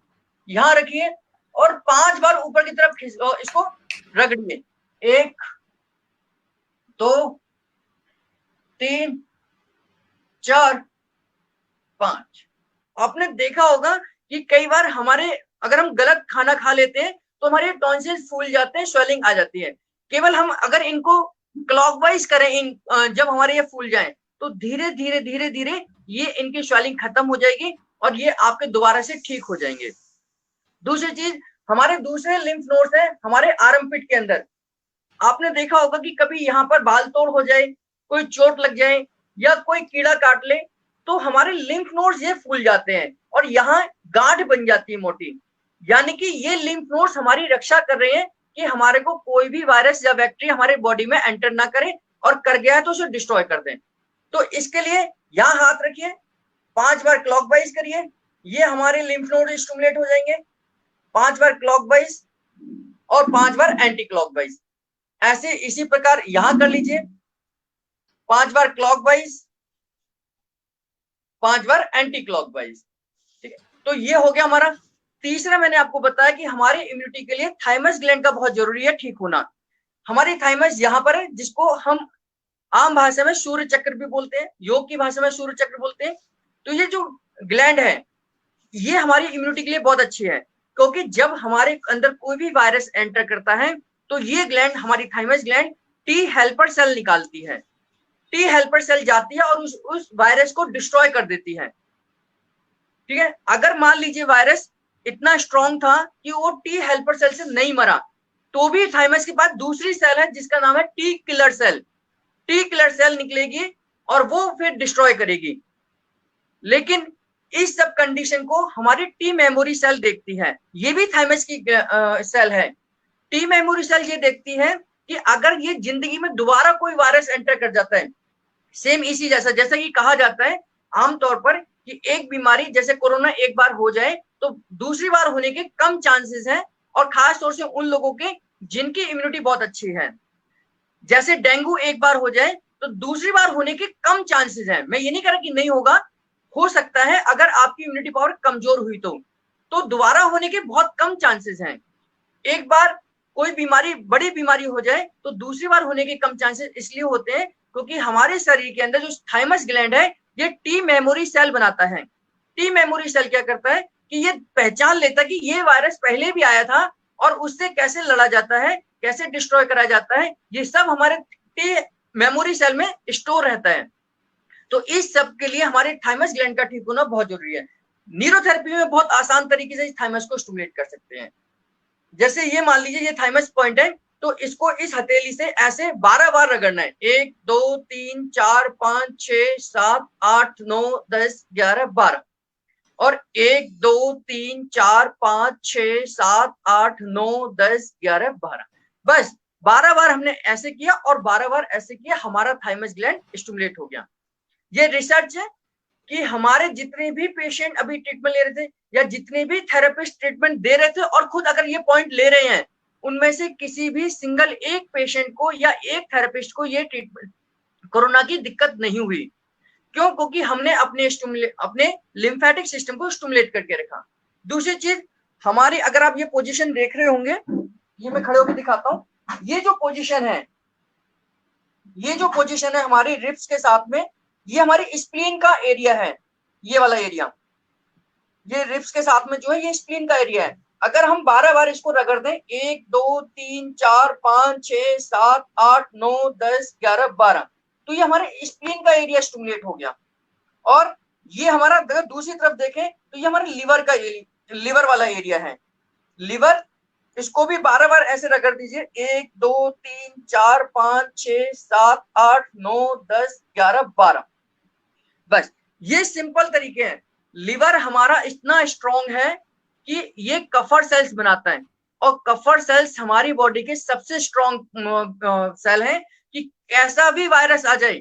यहां रखिए और 5 बार ऊपर की तरफ इसको रगड़िए। 1 2 3 4 5। आपने देखा होगा कि कई बार हमारे, अगर हम गलत खाना खा लेते हैं तो हमारे टॉन्सिल्स फूल जाते हैं, स्वेलिंग आ जाती है। केवल हम अगर इनको क्लॉकवाइज करें, जब हमारे ये फूल जाएं तो धीरे धीरे धीरे धीरे ये इनकी स्वेलिंग खत्म हो जाएगी और ये आपके दोबारा से ठीक हो जाएंगे। दूसरी चीज, हमारे दूसरे लिम्फ नोड्स हैं हमारे आर्मपिट के अंदर। आपने देखा होगा कि कभी यहाँ पर बाल तोड़ हो जाए, कोई चोट लग जाए या कोई कीड़ा काट ले, तो हमारे लिम्फ नोड्स ये फूल जाते हैं और यहाँ गांठ बन जाती है मोटी। यानी कि ये लिम्फ नोड्स हमारी रक्षा कर रहे हैं कि हमारे को कोई भी वायरस या बैक्टीरिया हमारे बॉडी में एंटर ना करे, और कर गया है तो उसे डिस्ट्रॉय कर दें। तो इसके लिए यहाँ हाथ रखिए, 5 बार क्लॉकवाइज करिए, ये हमारे लिम्फ नोड स्टिमुलेट हो जाएंगे। 5 बार क्लॉकवाइज और 5 बार एंटी क्लॉकवाइज, ऐसे इसी प्रकार यहां कर लीजिए, 5 बार क्लॉकवाइज, 5 बार एंटी क्लॉकवाइज। ठीक है, तो ये हो गया हमारा। तीसरा मैंने आपको बताया कि हमारी इम्यूनिटी के लिए थाइमस ग्लैंड का बहुत जरूरी है ठीक होना। हमारी थाइमस यहाँ पर है, जिसको हम आम भाषा में सूर्य चक्र भी बोलते हैं, योग की भाषा में सूर्य चक्र बोलते हैं। तो ये जो ग्लैंड है ये हमारी इम्यूनिटी के लिए बहुत अच्छी है, क्योंकि जब हमारे अंदर कोई भी वायरस एंटर करता है तो ये ग्लैंड, हमारी thymus gland, T helper cell निकालती है। टी हेल्पर सेल जाती है और उस वायरस को डिस्ट्रॉय कर देती है। ठीक है, अगर मान लीजिए वायरस इतना स्ट्रॉन्ग था कि वो टी हेल्पर सेल से नहीं मरा, तो भी थाइमस के पास दूसरी सेल है जिसका नाम है T killer cell. T killer cell निकलेगी और वो फिर डिस्ट्रॉय करेगी। लेकिन इस सब कंडीशन को हमारी टी मेमोरी सेल देखती है, ये भी थाइमस की सेल है। टी मेमोरी सेल ये देखती है कि अगर ये जिंदगी में दोबारा कोई वायरस एंटर कर जाता है, सेम इसी जैसा कि कहा जाता है आमतौर पर कि एक बीमारी जैसे कोरोना एक बार हो जाए तो दूसरी बार होने के कम चांसेस हैं, और खास तौर से उन लोगों के जिनकी इम्यूनिटी बहुत अच्छी है। जैसे डेंगू एक बार हो जाए तो दूसरी बार होने के कम चांसेस हैं। मैं ये नहीं कह रहा कि नहीं होगा, हो सकता है अगर आपकी इम्यूनिटी पावर कमजोर हुई तो दोबारा होने के बहुत कम चांसेस हैं। एक बार कोई बीमारी, बड़ी बीमारी हो जाए तो दूसरी बार होने के कम चांसेस इसलिए होते हैं क्योंकि हमारे शरीर के अंदर जो थाइमस ग्लैंड है ये टी मेमोरी सेल बनाता है। टी मेमोरी सेल क्या करता है कि ये पहचान लेता है कि ये वायरस पहले भी आया था और उससे कैसे लड़ा जाता है, कैसे डिस्ट्रॉय करा जाता है, ये सब हमारे टी मेमोरी सेल में स्टोर रहता है। तो इस सब के लिए हमारे थाइमस ग्लैंड का ठीक होना बहुत जरूरी है। न्यूरोथेरेपी में बहुत आसान तरीके से इस थाइमस को स्टिमुलेट कर सकते हैं। जैसे ये मान लीजिए ये थाइमस पॉइंट है, तो इसको इस हथेली से ऐसे 12 बार रगड़ना है। 1 2 3 4 5 6 7 8 9 10 11 12, और 1 2 3 4 5 6 7 8 9 10 11 12, बस 12 बार हमने ऐसे किया और 12 बार ऐसे किया, हमारा थाइमस ग्लैंड स्टिमुलेट हो गया। ये रिसर्च है कि हमारे जितने भी पेशेंट अभी ट्रीटमेंट ले रहे थे या जितने भी थेरेपिस्ट ट्रीटमेंट दे रहे थे और खुद अगर ये पॉइंट ले रहे हैं, उनमें से किसी भी सिंगल एक पेशेंट को या एक थेरेपिस्ट को ये ट्रीटमेंट कोरोना की दिक्कत नहीं हुई। क्यों? क्योंकि हमने अपने लिम्फेटिक सिस्टम को स्टिमुलेट करके रखा। दूसरी चीज, हमारी अगर आप ये पोजीशन देख रहे होंगे, ये मैं खड़े होकर दिखाता हूं, ये जो पोजीशन है, ये जो पोजीशन है हमारी रिब्स के साथ में, ये हमारी स्प्लीन का एरिया है। ये वाला एरिया, ये रिब्स के साथ में जो है ये स्प्लीन का एरिया है। अगर हम 12 बार इसको रगड़ दें, 1 2 3 4 5 6 7 8 9 10 11 12, तो ये हमारे स्प्लीन का एरिया स्टिमुलेट हो गया। और ये हमारा, अगर दूसरी तरफ देखें तो ये हमारे लिवर वाला एरिया है। लिवर, इसको भी 12 बार ऐसे रगड़ दीजिए, 1 2 3 4 5 6 7 8 9 10 11 12, बस ये सिंपल तरीके हैं। लिवर हमारा इतना स्ट्रॉन्ग है कि ये कफर सेल्स बनाता है, और कफर सेल्स हमारी बॉडी के सबसे स्ट्रॉन्ग सेल हैं कि कैसा भी वायरस आ जाए,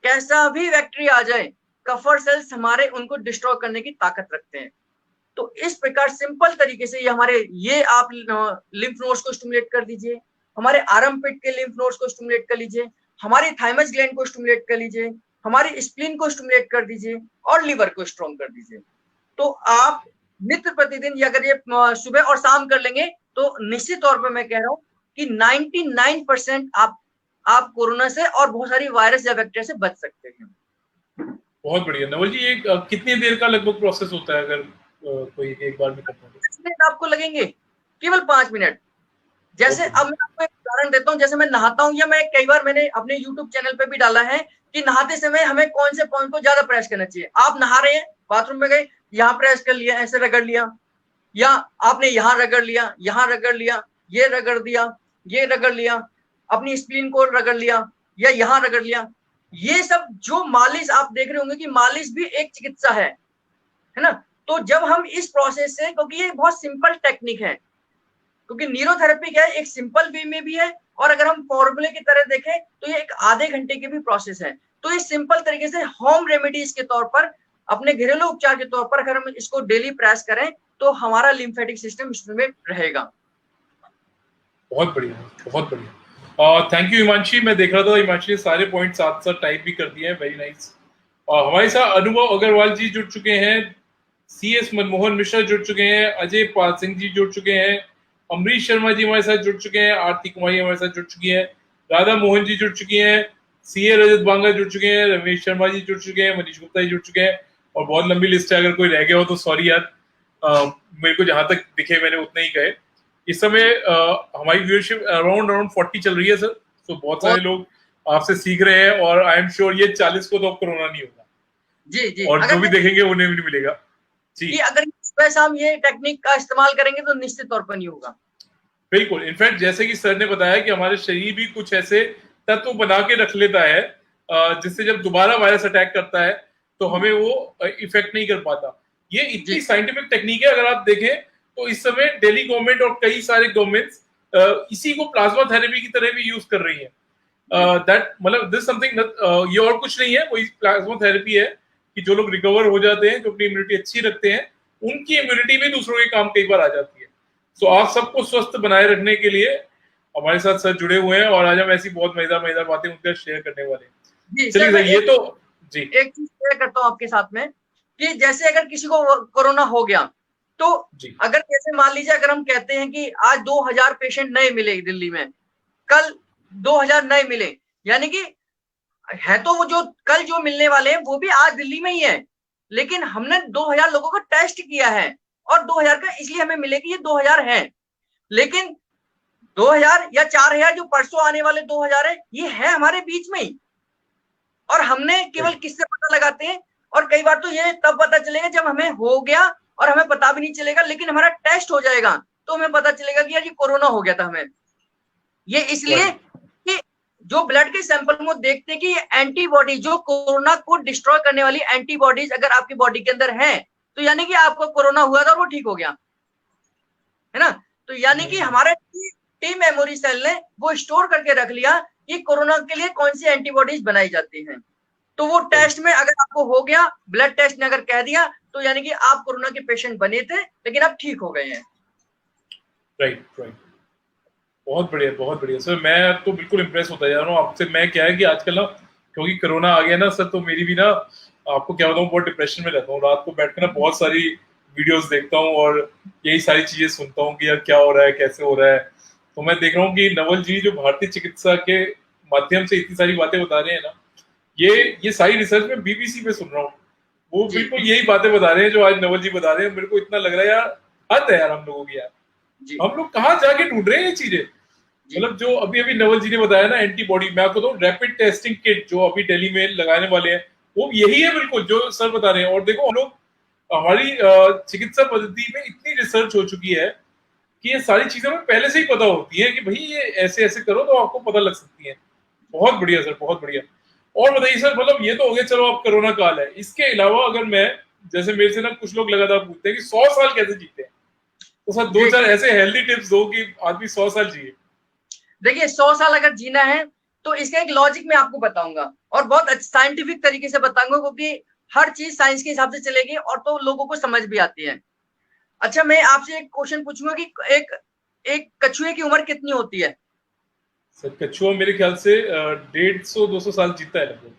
कैसा भी बैक्टीरिया आ जाए, कफर सेल्स हमारे उनको डिस्ट्रॉय करने की ताकत रखते हैं। तो इस प्रकार सिंपल तरीके से ये हमारे, ये आप लिम्फ नोड्स को स्टिमुलेट कर दीजिए, हमारे आर्म पिट के लिम्फ नोड्स को स्टिमुलेट कर लीजिए, हमारे थाइमस ग्लैंड को स्टिमुलेट कर लीजिए, हमारी स्प्लीन को स्टिमुलेट कर दीजिए, और लिवर को स्ट्रॉन्ग कर दीजिए। तो आप नित्य प्रतिदिन ये अगर ये सुबह और शाम कर लेंगे तो निश्चित तौर पर मैं कह रहा हूँ कि 99% आप कोरोना से और बहुत सारी वायरस या बैक्टीरिया से बच सकते हैं। बहुत बढ़िया नवल जी। ये कितनी देर का लगभग प्रोसेस होता है अगर कोई एक बार में करना है? आपको लगेंगे केवल 5 मिनट। जैसे अब मैं आपको एक उदाहरण देता हूँ, जैसे मैं नहाता हूँ, या मैं कई बार मैंने अपने YouTube चैनल पे भी डाला है कि नहाते समय हमें कौन से पॉइंट को ज्यादा प्रेस करना चाहिए। आप नहा रहे हैं, बाथरूम में गए, यहाँ प्रेस कर लिया, ऐसे रगड़ लिया, या आपने यहाँ रगड़ लिया, यहाँ रगड़ लिया, ये रगड़ दिया, ये रगड़ लिया। अपनी स्प्लीन को रगड़ लिया या यहाँ रगड़ लिया। ये सब जो मालिश आप देख रहे होंगे कि मालिश भी एक चिकित्सा है ना। तो जब हम इस प्रोसेस से, क्योंकि ये बहुत सिंपल टेक्निक है, क्योंकि न्यूरोथेरेपी क्या है, एक सिंपल वे में भी है और अगर हम फॉर्मूले की तरह देखें तो ये एक आधे घंटे की भी प्रोसेस है। तो इस सिंपल तरीके से होम रेमेडीज के तौर पर, अपने घरेलू उपचार के तौर पर अगर हम इसको डेली प्रयास करें तो हमारा लिम्फेटिक सिस्टम इसमें रहेगा। बहुत बढ़िया, बहुत बढ़िया। Thank you Himanshi. मैं देख रहा था हिमांशी ने सारे पॉइंट साथ साथ टाइप भी कर दिए हैं, वेरी नाइस। हमारे साथ अनुभव अग्रवाल जी जुड़ चुके हैं, CS मनमोहन मिश्रा जुड़ चुके हैं, अजय पाल सिंह जी जुड़ चुके हैं, अमरीश शर्मा जी हमारे साथ जुड़ चुके हैं, आरती कुमारी हमारे साथ जुड़ चुकी है, राधा मोहन जी जुड़ चुकी हैं, CA रजत बांगा जुड़ चुके हैं, रमेश शर्मा जी जुड़ चुके हैं, मनीष गुप्ता जी जुड़ चुके हैं, और बहुत लंबी लिस्ट है, अगर कोई रह गया हो तो सॉरी यार। मेरे को जहां तक दिखे मैंने उतने ही कहे। इस समय हमारी व्यूअरशिप अराउंड 40 चल रही है सर। तो बहुत सारे लोग आपसे सीख रहे हैं और आई एम श्योर ये 40 को तो अब कोरोना नहीं होगा जी जी, और जो भी देखेंगे उन्हें भी मिलेगा जी। अगर सुबह शाम ये टेक्निक का इस्तेमाल करेंगे तो निश्चित तौर पर नहीं होगा। बिल्कुल, इनफैक्ट जैसे कि सर ने बताया कि हमारे शरीर भी कुछ ऐसे तत्व बना के रख लेता है जिससे जब दोबारा वायरस अटैक करता है तो हमें वो इफेक्ट नहीं कर पाता। ये इतनी साइंटिफिक टेक्निक है, अगर आप देखें तो इस समय दिल्ली गवर्नमेंट और कई सारे गवर्नमेंट्स इसी को प्लाज्मा थेरेपी की तरह भी यूज कर रही है। दैट मतलब दिस समथिंग, ये और कुछ नहीं है, वही प्लाज्मा थेरेपी है कि जो लोग रिकवर हो जाते हैं, जो अपनी इम्यूनिटी अच्छी रखते हैं, उनकी इम्यूनिटी भी दूसरों के काम कई बार आ जाती है। सो आप सबको स्वस्थ बनाए रखने के लिए हमारे साथ सर जुड़े हुए हैं और आज हम ऐसी बहुत मजेदार बातें उनका शेयर करने वाले हैं। चलिए सर, ये तो जी एक चीज शेयर करता हूँ आपके साथ में कि जैसे अगर किसी को कोरोना हो गया तो अगर जैसे मान लीजिए अगर हम कहते हैं कि आज 2000 पेशेंट नए मिले दिल्ली में, कल 2000 नए मिले, यानी कि है तो वो जो कल जो मिलने वाले हैं वो भी आज दिल्ली में ही है, लेकिन हमने 2000 लोगों का टेस्ट किया है और 2000 का इसलिए हमें मिले कि ये 2000 है, लेकिन 2000 या 4000 जो परसों आने वाले 2000 है ये है हमारे बीच में ही। और हमने केवल किससे पता लगाते हैं, और कई बार तो ये तब पता चलेगा जब हमें हो गया और हमें पता भी नहीं चलेगा, लेकिन हमारा टेस्ट हो जाएगा तो हमें पता चलेगा कि यार ये कोरोना हो गया था हमें। ये इसलिए कि जो ब्लड के सैंपल में देखते हैं कि ये एंटीबॉडी, जो कोरोना को डिस्ट्रॉय करने वाली एंटीबॉडीज अगर आपकी बॉडी के अंदर है तो यानी कि आपको कोरोना हुआ था और वो ठीक हो गया है ना। तो यानी कि हमारे टी मेमोरी सेल ने वो स्टोर करके रख लिया कि कोरोना के लिए कौन सी एंटीबॉडीज बनाई जाती हैं। तो वो टेस्ट में अगर आपको हो गया, ब्लड टेस्ट ने अगर कह दिया तो यानी कि आप कोरोना के पेशेंट बने थे लेकिन आप ठीक हो गए हैं। राइट राइट, बहुत बढ़िया सर। मैं तो बिल्कुल इम्प्रेस होता जा रहा हूँ आपसे। मैं क्या है कि आजकल ना क्योंकि कोरोना आ गया ना सर, तो मेरी भी ना, आपको क्या बताऊँ, बहुत डिप्रेशन में रहता हूँ। रात को बैठ कर ना बहुत सारी वीडियोस देखता हूँ और यही सारी चीजें सुनता हूँ कि यार क्या हो रहा है, कैसे हो रहा है। तो मैं देख रहा हूँ कि नवल जी जो भारतीय चिकित्सा के माध्यम से इतनी सारी बातें बता रहे हैं ना, ये सारी रिसर्च में BBC पे सुन रहा हूँ, वो बिल्कुल यही बातें बता रहे हैं जो आज नवल जी बता रहे हैं। मेरे को इतना लग रहा है यार हद है यार हम लोगों की, यार हम लोग कहाँ जाके ढूंढ रहे हैं ये चीजें। मतलब जो अभी नवल जी ने बताया ना एंटीबॉडी, मैं आपको तो रैपिड टेस्टिंग किट जो अभी दिल्ली में लगाने वाले हैं वो यही है बिल्कुल जो सर बता रहे हैं। और देखो हम लोग, हमारी चिकित्सा पद्धति में इतनी रिसर्च हो चुकी है कि ये सारी चीजें हमें पहले से ही पता होती है कि भाई ये ऐसे ऐसे करो तो आपको पता लग सकती है। बहुत बढ़िया सर, बहुत बढ़िया। और बताइए सर, मतलब ये तो हो गया चलो अब कोरोना काल है, इसके अलावा अगर मैं, जैसे मेरे से ना कुछ लोग लगातार पूछते हैं कि 100 साल कैसे जीते हैं, तो सर 2-4 ऐसे हेल्दी टिप्स दो कि आदमी 100 साल जिए। देखिए 100 साल अगर जीना है तो इसका एक लॉजिक मैं आपको बताऊंगा और बहुत साइंटिफिक तरीके से बताऊंगा, क्योंकि हर चीज साइंस के हिसाब से चलेगी और तो लोगों को समझ भी आती है। अच्छा, मैं आपसे एक क्वेश्चन पूछूंगा कि एक कछुए की उम्र कितनी होती है? सर कछुआ मेरे ख्याल से 150-200 साल जीता है लगभग।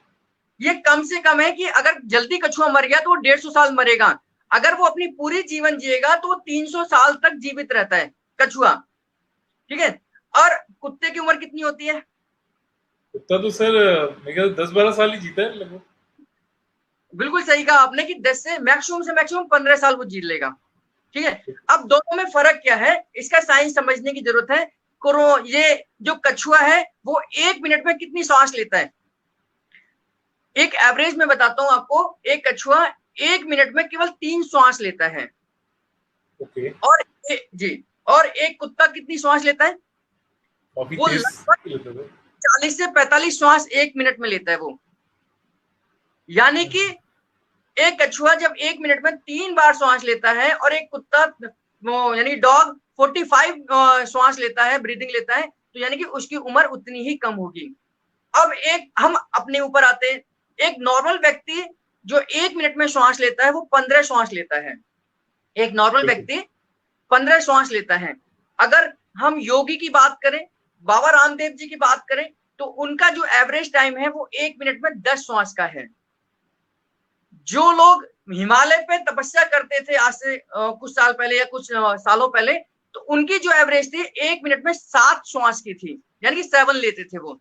ये कम से कम है कि अगर जल्दी कछुआ मर गया तो वो 150 साल मरेगा, अगर वो अपनी पूरी जीवन जिएगा तो वो 300 साल तक जीवित रहता है कछुआ, ठीक है। और कुत्ते की उम्र कितनी होती है? कुत्ता तो सर मेरे ख्याल 10-12 साल ही जीता है लगभग। बिल्कुल सही कहा आपने कि 10 से मैक्सिमम 15 साल वो जी लेगा, ठीक है। अब दोनों में फर्क क्या है, इसका साइंस समझने की जरूरत है। ये जो कछुआ है वो 1 मिनट में कितनी सांस लेता है? एक एवरेज में बताता हूं आपको, एक कछुआ 1 मिनट में केवल 3 सांस लेता है। ओके। और और एक कुत्ता कितनी सांस लेता है? काफी वो तेज लगभग लेते थे। 40 से 45 श्वास 1 मिनट में लेता है वो। यानी कि एक कछुआ जब 1 मिनट में 3 बार श्वास लेता है और एक कुत्ता वो यानी डॉग 45 श्वास लेता है, ब्रीदिंग लेता है, तो यानी कि उसकी उम्र उतनी ही कम होगी। अब एक हम अपने ऊपर आते हैं। एक नॉर्मल व्यक्ति जो 1 मिनट में श्वास लेता है वो 15 श्वास लेता है। एक नॉर्मल बिल्कुल। व्यक्ति 15 श्वास लेता है। अगर हम योगी की बात करें, बाबा रामदेव जी की बात करें, तो उनका जो एवरेज टाइम है वो 1 मिनट में 10 श्वास का है। जो लोग हिमालय पे तपस्या करते थे आज से कुछ साल पहले या कुछ सालों पहले, तो उनकी जो एवरेज थी 1 मिनट में 7 श्वास की थी, यानी कि 7 लेते थे वो।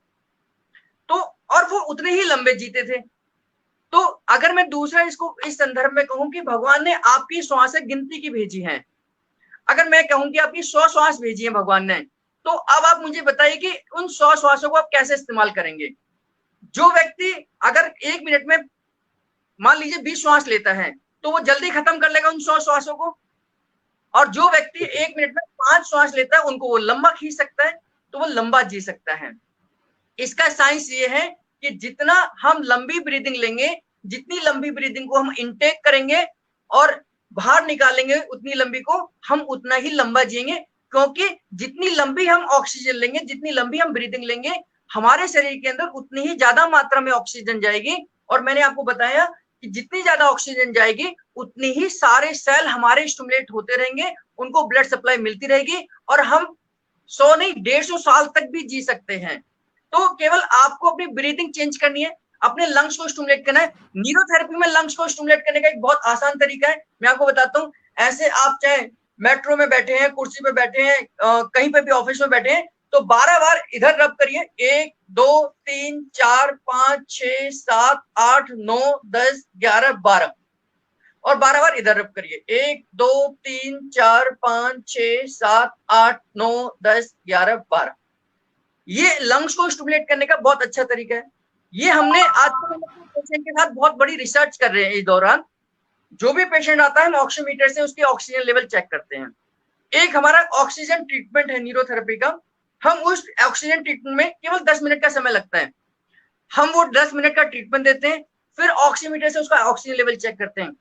तो और वो उतने ही लंबे जीते थे। तो अगर मैं दूसरा इसको इस संदर्भ में कहूं कि भगवान ने आपकी श्वासें गिनती की भेजी हैं, अगर मैं कहूं कि आपकी 100 श्वास भेजी है भगवान ने, तो अब आप मुझे बताइए कि उन 100 श्वासों को आप कैसे इस्तेमाल करेंगे। जो व्यक्ति अगर 1 मिनट में मान लीजिए 20 श्वास लेता है, तो वो जल्दी खत्म कर लेगा उन 100 श्वासों को। और जो व्यक्ति 1 मिनट में 5 श्वास लेता है, उनको वो लंबा खींच सकता है, तो वो लंबा जी सकता है। इसका साइंस ये है कि जितना हम लंबी ब्रीदिंग लेंगे, जितनी लंबी ब्रीदिंग को हम इनटेक करेंगे और बाहर निकालेंगे उतनी लंबी को, हम उतना ही लंबा जिएंगे। क्योंकि जितनी लंबी हम ऑक्सीजन लेंगे, जितनी लंबी हम ब्रीदिंग लेंगे, हमारे शरीर के अंदर उतनी ही ज्यादा मात्रा में ऑक्सीजन जाएगी। और मैंने आपको बताया कि जितनी ज्यादा ऑक्सीजन जाएगी उतनी ही सारे सेल हमारे स्टिमुलेट होते रहेंगे, उनको ब्लड सप्लाई मिलती रहेगी और हम 100 नहीं 150 साल तक भी जी सकते हैं। तो केवल आपको अपनी ब्रीदिंग चेंज करनी है, अपने लंग्स को स्टिमुलेट करना है। न्यूरोथेरेपी में लंग्स को स्टिमुलेट करने का एक बहुत आसान तरीका है, मैं आपको बताता हूँ। ऐसे आप चाहे मेट्रो में बैठे हैं, कुर्सी पे बैठे हैं, कहीं पे भी ऑफिस में बैठे हैं, तो 12 बार इधर रब करिए। 1 2 3 4 5 6 7 8 9 10 11 12 और 12 बार इधर रब करिए। 1 2 3 4 5 6 7 8 9 10 11 12। ये लंग्स को स्टिमुलेट करने का बहुत अच्छा तरीका है। ये हमने आजकल पेशेंट के साथ बहुत बड़ी रिसर्च कर रहे हैं। इस दौरान जो भी पेशेंट आता है, हम ऑक्सीमीटर से उसकी ऑक्सीजन लेवल चेक करते हैं। एक हमारा ऑक्सीजन ट्रीटमेंट है न्यूरोथेरेपी का। हम उस ऑक्सीजन ट्रीटमेंट में केवल 10 मिनट का समय लगता है। हम वो 10 मिनट का ट्रीटमेंट देते हैं, फिर ऑक्सीमीटर से उसका ऑक्सीजन लेवल चेक करते हैं।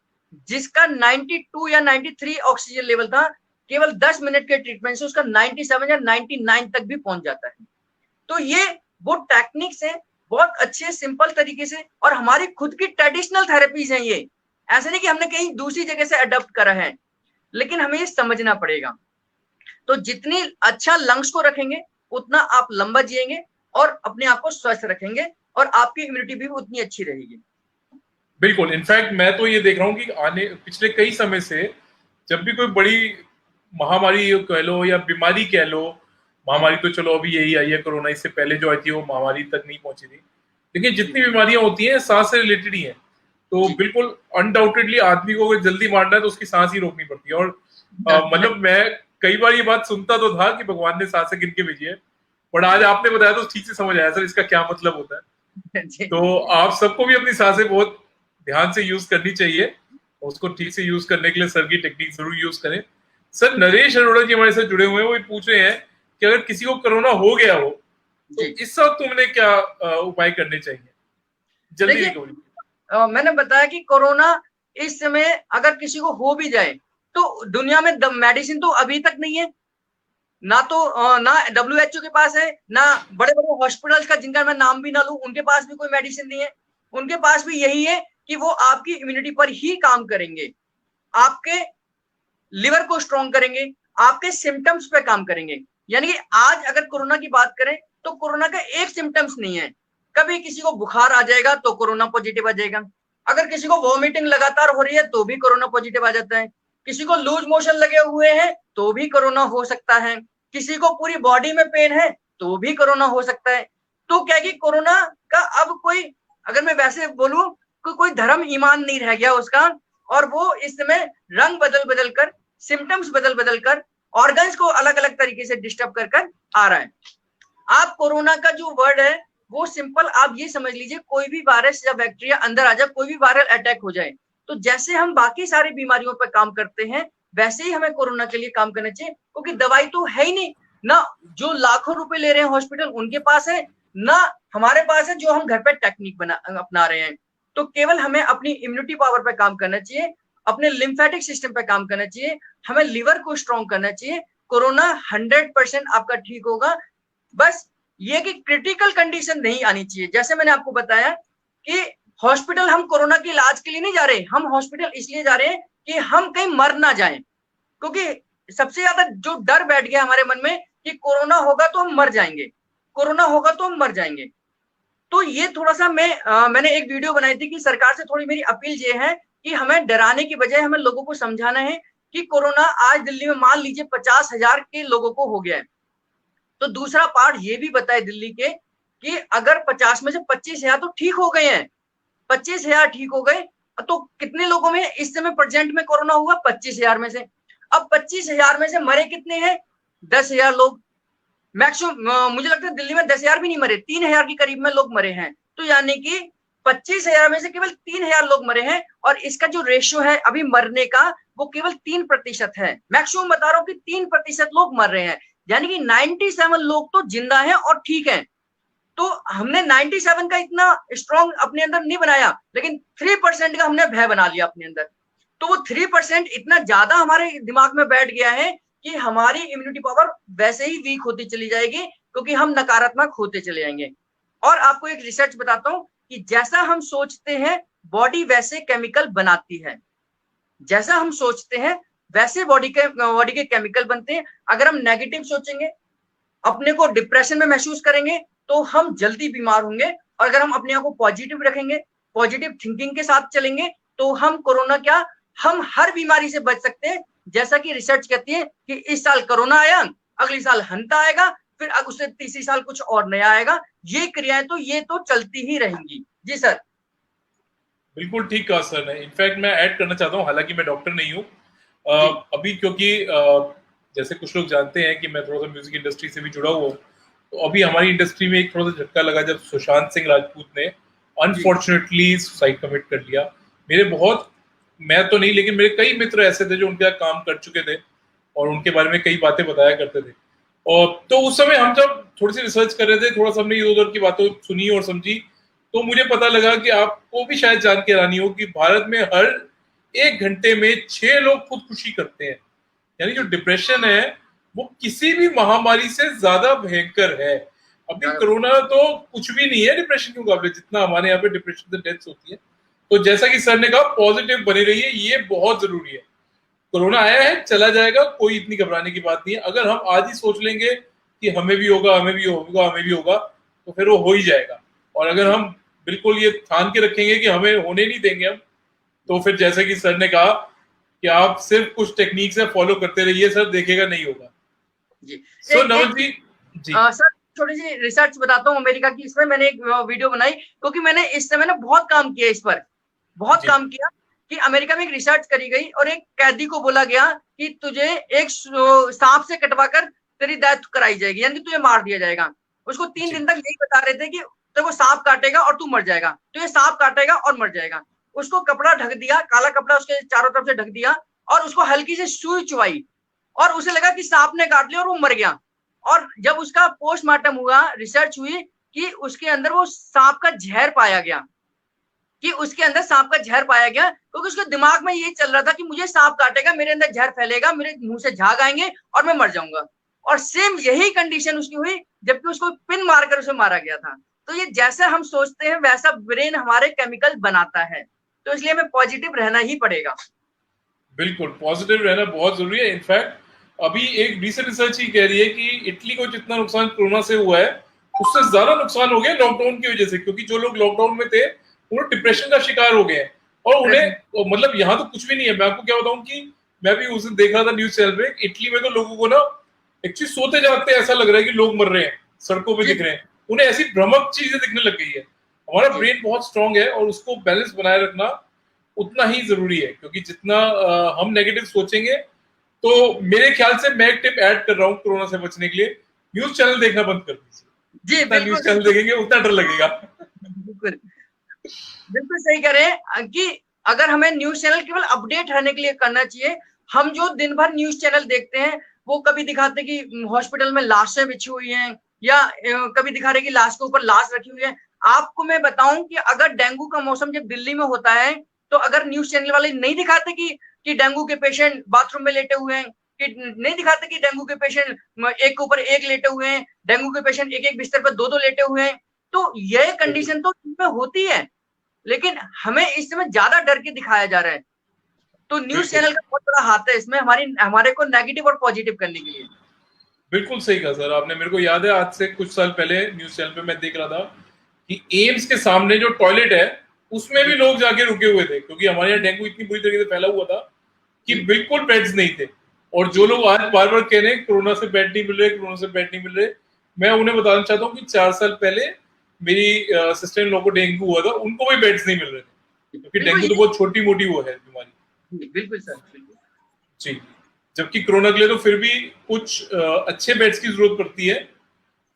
जिसका 92 या 93 ऑक्सीजन लेवल था, केवल 10 मिनट के ट्रीटमेंट से उसका 97 या 99 तक भी पहुंच जाता है। तो ये वो टेक्निक्स है, बहुत अच्छे सिंपल तरीके से, और हमारी खुद की ट्रेडिशनल थेरेपीज हैं ये। ऐसे नहीं कि हमने कहीं दूसरी जगह से अडॉप्ट करा है, लेकिन हमें ये समझना पड़ेगा। तो जितनी अच्छा लंग्स को रखेंगे, उतना आप लंबा जिएंगे और अपने आप को स्वस्थ रखेंगे, और आपकी इम्यूनिटी भी उतनी अच्छी रहेगी। बिल्कुल। इनफैक्ट मैं तो ये देख रहा हूँ कि पिछले कई समय से जब भी कोई बड़ी महामारी कह लो या बीमारी कह लो, महामारी तो चलो अभी यही आई है कोरोना, इससे पहले जो आई थी वो महामारी तक नहीं पहुंची थी, लेकिन जितनी बीमारियां होती हैं सांस से रिलेटेड ही है। तो बिल्कुल अनडाउटेडली आदमी को अगर जल्दी मारना है तो उसकी सांस ही रोकनी पड़ती है। और मतलब मैं कई बार ये बात सुनता तो था कि भगवान ने सांसें गिन के भेजी है, बट आज आपने बताया तो ठीक से समझ आया सर इसका क्या मतलब होता है। तो आप सबको भी अपनी सांसें बहुत ध्यान से यूज करनी चाहिए, उसको ठीक से यूज करने के लिए सर की टेक्निक जरूर यूज करें। सर नरेश अरोड़ा जी हमारे साथ जुड़े हुए हैं, वो पूछ रहे हैं कि अगर किसी को कोरोना हो गया हो तो इस वक्त तुमने क्या उपाय करने चाहिए जल्दी रिकवरी? मैंने बताया कि कोरोना इस समय अगर किसी को हो भी जाए, तो दुनिया में मेडिसिन तो अभी तक नहीं है। ना तो ना WHO के पास है, ना बड़े बड़े हॉस्पिटल्स का जिनका मैं नाम भी ना लूं उनके पास भी कोई मेडिसिन नहीं है। उनके पास भी यही है कि वो आपकी इम्यूनिटी पर ही काम करेंगे, आपके लिवर को स्ट्रॉन्ग करेंगे, आपके सिम्टम्स पे काम करेंगे। यानी कि आज अगर कोरोना की बात करें तो कोरोना का एक सिम्टम्स नहीं है। कभी किसी को बुखार आ जाएगा तो कोरोना पॉजिटिव आ जाएगा, अगर किसी को वॉमिटिंग लगातार हो रही है तो भी कोरोना पॉजिटिव आ जाता है, किसी को लूज मोशन लगे हुए हैं तो भी कोरोना हो सकता है, किसी को पूरी बॉडी में पेन है तो भी कोरोना हो सकता है। तो क्या कि कोरोना का अब कोई, अगर मैं वैसे बोलूं, कोई धर्म ईमान नहीं रह गया उसका, और वो इस समय रंग बदल बदल कर, सिम्टम्स बदल बदल कर, ऑर्गन्स को अलग अलग तरीके से डिस्टर्ब कर कर आ रहा है। आप कोरोना का जो वर्ड है वो सिंपल आप ये समझ लीजिए, कोई भी वायरस या बैक्टीरिया अंदर आ जाए, कोई भी वायरल अटैक हो जाए, तो जैसे हम बाकी सारी बीमारियों पर काम करते हैं वैसे ही हमें कोरोना के लिए काम करना चाहिए, क्योंकि दवाई तो है ही नहीं। ना जो लाखों रुपए ले रहे हैं हॉस्पिटल उनके पास है, ना हमारे पास है जो हम घर पे टेक्निक अपना रहे हैं। तो केवल हमें अपनी इम्यूनिटी पावर पे काम करना चाहिए, अपने लिम्फेटिक सिस्टम पे काम करना चाहिए, हमें लिवर को स्ट्रॉन्ग करना चाहिए। कोरोना 100% आपका ठीक होगा। बस ये कि क्रिटिकल कंडीशन नहीं आनी चाहिए। जैसे मैंने आपको बताया कि हॉस्पिटल हम कोरोना के इलाज के लिए नहीं जा रहे, हम हॉस्पिटल इसलिए जा रहे हैं कि हम कहीं मर ना जाएं, क्योंकि सबसे ज्यादा जो डर बैठ गया हमारे मन में कि कोरोना होगा तो हम मर जाएंगे, कोरोना होगा तो हम मर जाएंगे। तो ये थोड़ा सा मैंने एक वीडियो बनाई थी कि सरकार से थोड़ी मेरी अपील ये है कि हमें डराने की बजाय हमें लोगों को समझाना है कि कोरोना आज दिल्ली में मान लीजिए 50,000 के लोगों को हो गया है, तो दूसरा पार्ट ये भी बताए दिल्ली के कि अगर 50 में से 25,000 तो ठीक हो गए हैं, 25,000 ठीक हो गए, तो कितने लोगों में इस समय प्रेजेंट में कोरोना हुआ? 25,000 में से। अब 25,000 में से मरे कितने हैं? 10,000 लोग मैक्सिमम। मुझे लगता है दिल्ली में 10,000 भी नहीं मरे, 3,000 के करीब में लोग मरे हैं। तो यानी कि 25,000 में से केवल 3,000 लोग मरे हैं, और इसका जो रेशियो है अभी मरने का वो केवल 3% है। मैक्सिमम बता रहा हूं कि 3% लोग मर रहे हैं, यानी कि 97 लोग तो जिंदा हैं और ठीक हैं। तो हमने 97 का इतना स्ट्रॉन्ग अपने अंदर नहीं बनाया, लेकिन 3% का हमने भय बना लिया अपने अंदर। तो वो 3% इतना ज्यादा हमारे दिमाग में बैठ गया है कि हमारी इम्यूनिटी पावर वैसे ही वीक होती चली जाएगी, क्योंकि हम नकारात्मक होते चले जाएंगे। और आपको एक रिसर्च बताता हूं कि जैसा हम सोचते हैं बॉडी वैसे केमिकल बनाती है, जैसा हम सोचते हैं वैसे बॉडी के केमिकल बनते हैं। अगर हम नेगेटिव सोचेंगे, अपने को डिप्रेशन में महसूस करेंगे, तो हम जल्दी बीमार होंगे। और अगर हम अपने आप को पॉजिटिव रखेंगे, पॉजिटिव थिंकिंग के साथ चलेंगे, तो हम कोरोना क्या, हम हर बीमारी से बच सकते हैं। जैसा कि रिसर्च कहती है कि इस साल कोरोना आया, अगली साल हंता आएगा, फिर उससे तीसरी साल कुछ और नया आएगा। ये क्रियाएं तो ये तो चलती ही रहेंगी। जी सर। बिल्कुल ठीक कहा सर ने। इनफैक्ट मैं ऐड करना चाहता हूँ, हालांकि मैं डॉक्टर नहीं हूँ अभी, क्योंकि जैसे कुछ लोग जानते हैं कि मैं थोड़ा सा म्यूजिक इंडस्ट्री से भी जुड़ा हुआ हूँ। तो अभी हमारी इंडस्ट्री में एक थोड़ा सा झटका लगा जब सुशांत सिंह राजपूत ने अनफॉर्चुनेटली सुसाइड कमिट कर लिया। मेरे बहुत, मैं तो नहीं लेकिन मेरे कई मित्र ऐसे थे जो उनके साथ काम कर चुके थे और उनके बारे में कई बातें बताया करते थे। और तो उस समय हम जब थोड़ी सी रिसर्च कर रहे थे, थोड़ा सा हमने इधर उधर की बातें सुनी और समझी, तो मुझे पता लगा कि आपको भी शायद जान के हैरानी हो कि भारत में हर 1 घंटे में 6 लोग खुदकुशी करते हैं। यानी जो डिप्रेशन है वो किसी भी महामारी से ज्यादा भयंकर है। अभी कोरोना तो कुछ भी नहीं है डिप्रेशन के मुकाबले, जितना हमारे यहाँ पे डिप्रेशन से डेथ्स होती है। तो जैसा कि सर ने कहा, पॉजिटिव बने रहिए, ये बहुत जरूरी है। कोरोना आया है, चला जाएगा, कोई इतनी घबराने की बात नहीं है। अगर हम आज ही सोच लेंगे कि हमें भी होगा, हमें भी होगा, हमें भी होगा, तो फिर वो हो ही जाएगा। और अगर हम बिल्कुल ये ठान के रखेंगे कि हमें होने नहीं देंगे हम, तो फिर जैसे कि सर ने कहा कि आप सिर्फ कुछ टेक्निक से फॉलो करते रहिए, सर देखेगा नहीं होगा। जी सर नवल जी, जी सर थोड़ी सी रिसर्च बताता हूँ अमेरिका की। इसमें मैंने एक वीडियो बनाई, क्योंकि मैंने इस समय ना बहुत काम किया इस पर, बहुत काम किया कि अमेरिका में एक रिसर्च करी गई और एक कैदी को बोला गया कि तुझे एक सांप से कटवाकर तेरी डेथ कराई जाएगी, यानी तुझे मार दिया जाएगा। उसको 3 दिन तक यही बता रहे थे कि तो वो सांप काटेगा और तू मर जाएगा, तो ये सांप काटेगा और मर जाएगा। उसको कपड़ा ढक दिया, काला कपड़ा उसके चारों तरफ से ढक दिया, और उसको हल्की से सुई चुवाई, और उसे लगा कि सांप ने काट लिया और वो मर गया। और जब उसका पोस्टमार्टम हुआ, रिसर्च हुई कि उसके अंदर वो सांप का जहर पाया गया, कि उसके अंदर सांप का जहर पाया गया, क्योंकि उसके दिमाग में ये चल रहा था कि मुझे सांप काटेगा, मेरे अंदर जहर फैलेगा, मेरे मुंह से झाग आएंगे और मैं मर जाऊंगा। और सेम यही कंडीशन उसकी हुई, जबकि उसको पिन मारकर उसे मारा गया था। तो ये जैसा हम सोचते हैं वैसा ब्रेन हमारे केमिकल बनाता है, तो इसलिए हमें पॉजिटिव रहना ही पड़ेगा। बिल्कुल पॉजिटिव रहना बहुत जरूरी है। इनफैक्ट अभी एक रिसेंट रिसर्च ही कह रही है कि इटली को जितना नुकसान कोरोना से हुआ है, उससे ज्यादा नुकसान हो गया लॉकडाउन की वजह से, क्योंकि जो लोग लॉकडाउन में थे वो डिप्रेशन का शिकार हो गए हैं। और उन्हें मतलब यहाँ तो कुछ भी नहीं है। मैं आपको क्या बताऊं कि मैं भी उस दिन देख रहा था न्यूज चैनल पे, इटली में तो लोगों को ना एक्चुअली सोते जागते ऐसा लग रहा है कि लोग मर रहे हैं, सड़कों पे दिख रहे हैं, उन्हें ऐसी भ्रामक चीजें दिखने लग गई है। हमारा ब्रेन बहुत स्ट्रांग है और उसको बैलेंस बनाए रखना उतना ही जरूरी है, क्योंकि जितना हम नेगेटिव सोचेंगे, तो मेरे ख्याल से मैं एक टिप ऐड कर रहा हूँ कोरोना से बचने के लिए, न्यूज चैनल देखना बंद कर दीजिए। जी जितना न्यूज चैनल देखेंगे उतना डर लगेगा। बिल्कुल बिल्कुल सही कह रहे हैं कि अगर हमें न्यूज चैनल केवल अपडेट रहने के लिए करना चाहिए। हम जो दिन भर न्यूज चैनल देखते हैं वो कभी दिखाते कि हॉस्पिटल में लाशें बिछी हुई हैं, या कभी दिखा रहे कि लाश के ऊपर लाश रखी हुई है। आपको मैं बताऊं कि अगर डेंगू का मौसम जब दिल्ली में होता है, तो अगर न्यूज चैनल वाले नहीं दिखाते कि डेंगू के पेशेंट बाथरूम में लेटे हुए हैं, कि नहीं दिखाते कि डेंगू के पेशेंट एक के ऊपर एक लेटे हुए हैं, डेंगू के पेशेंट एक एक बिस्तर पर दो दो लेटे हुए हैं, तो यह कंडीशन तो इनमें होती है, लेकिन हमें इस समय ज्यादा डर के दिखाया जा रहा है। तो न्यूज चैनल का बहुत बड़ा हाथ है इसमें, हमारे को नेगेटिव और पॉजिटिव करने के लिए। बिल्कुल सही कहा सर आपने। मेरे को याद है आज से कुछ साल पहले न्यूज चैनल पे मैं देख रहा था कि एम्स के सामने जो टॉयलेट है उसमें भी लोग जाके रुके हुए थे, क्योंकि हमारे यहाँ डेंगू इतनी बुरी तरीके से फैला हुआ था कि बिल्कुल बेड्स नहीं थे। और जो लोग आज बार बार कह रहे हैं कोरोना से बेड नहीं मिल रहे, कोरोना से बेड नहीं मिल रहे, मैं उन्हें बताना चाहता हूँ कि 4 साल पहले मेरी सिस्टर इन लॉ को डेंगू हुआ था, उनको भी बेड्स नहीं मिल रहे थे, क्योंकि डेंगू तो बहुत छोटी मोटी वो है बीमारी। बिल्कुल सर, बिल्कुल जी। जबकि कोरोना के लिए तो फिर भी कुछ अच्छे बेड्स की जरूरत पड़ती है।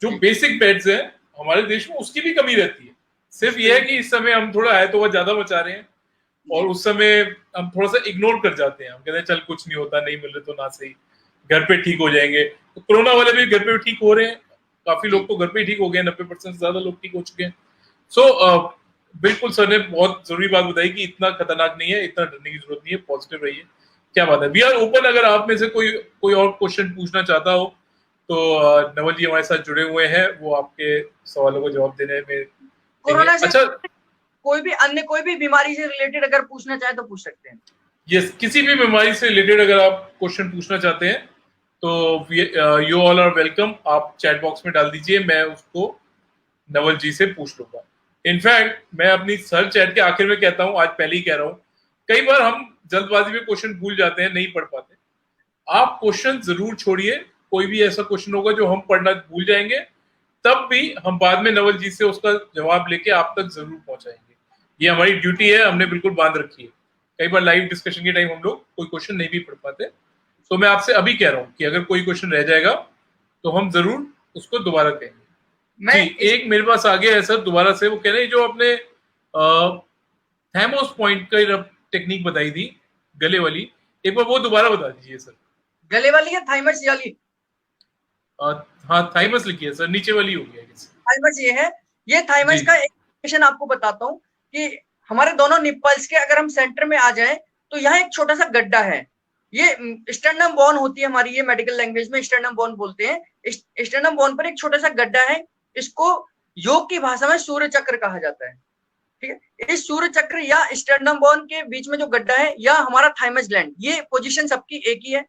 जो बेसिक बेड्स है हमारे देश में उसकी भी कमी रहती है। सिर्फ ये है कि इस समय हम थोड़ा आए तो वह ज्यादा मचा रहे हैं, और उस समय हम थोड़ा सा इग्नोर कर जाते हैं। हम कहते हैं चल कुछ नहीं होता, नहीं मिल रहे तो ना सही, घर पे ठीक हो जाएंगे। तो कोरोना वाले भी घर पे ठीक हो रहे हैं, काफी लोग तो घर पे ठीक हो गए, 90% से ज्यादा लोग ठीक हो चुके हैं। सो बिल्कुल सर ने बहुत जरूरी बात बताई कि इतना खतरनाक नहीं है, इतना डरने की जरूरत नहीं है, पॉजिटिव रहिए। क्या बात है, वी आर ओपन। अगर आप में से कोई और क्वेश्चन पूछना चाहता हो तो नवल जी हमारे साथ जुड़े हुए हैं, वो आपके सवालों को जवाब देने में। कोरोना से अच्छा, कोई भी बीमारी से रिलेटेड अगर पूछना चाहे तो पूछ सकते हैं। यस, किसी भी बीमारी से रिलेटेड अगर आप क्वेश्चन पूछना चाहते हैं तो यू ऑल आर वेलकम। आप चैट बॉक्स में डाल दीजिए, मैं उसको नवल जी से पूछ लूंगा। इनफैक्ट मैं अपनी सर चैट के आखिर में कहता हूं, आज पहले ही कह रहा हूं, कई बार हम जल्दबाजी में क्वेश्चन भूल जाते हैं, नहीं पढ़ पाते। आप क्वेश्चन जरूर छोड़िए, कोई भी ऐसा क्वेश्चन होगा जो हम पढ़ना भूल जाएंगे, तब भी हम बाद में नवल जी से उसका जवाब लेके आप तक जरूर पहुंचाएंगे। ये हमारी ड्यूटी है, हमने बिल्कुल बांध रखी है। कई बार लाइव डिस्कशन के टाइम हम लोग कोई क्वेश्चन नहीं भी पढ़ पाते, तो मैं आपसे अभी कह रहा हूं कि अगर कोई क्वेश्चन रह जाएगा तो हम जरूर उसको दोबारा कहेंगे। जी, एक मेरे पास आ गया है सर दोबारा से, वो कह रहे हैं जो आपने थैमोस पॉइंट का टेक्निक बताई थी गले वाली, एक बार वो दोबारा बता दीजिए सर। गले वाली या थाइमस वाली? हाँ, थाइमस लिखी है सर, नीचे वाली हो गया। थाइमस ये है, ये थाइमस का एक क्वेश्चन आपको बताता हूँ कि हमारे दोनों निप्पल्स के अगर हम सेंटर में आ जाएं तो यहाँ एक छोटा सा गड्ढा है, ये स्टर्नम बोन होती है हमारी, ये मेडिकल लैंग्वेज में स्टर्नम बोन बोलते हैं। स्टर्नम बोन पर एक छोटा सा गड्ढा है, इसको योग की भाषा में सूर्य चक्र कहा जाता है। ठीक है, इस सूर्य चक्र या स्टर्नम बोन के बीच में जो गड्ढा है या हमारा थाइमस ग्लैंड, ये पोजीशन सबकी एक ही है।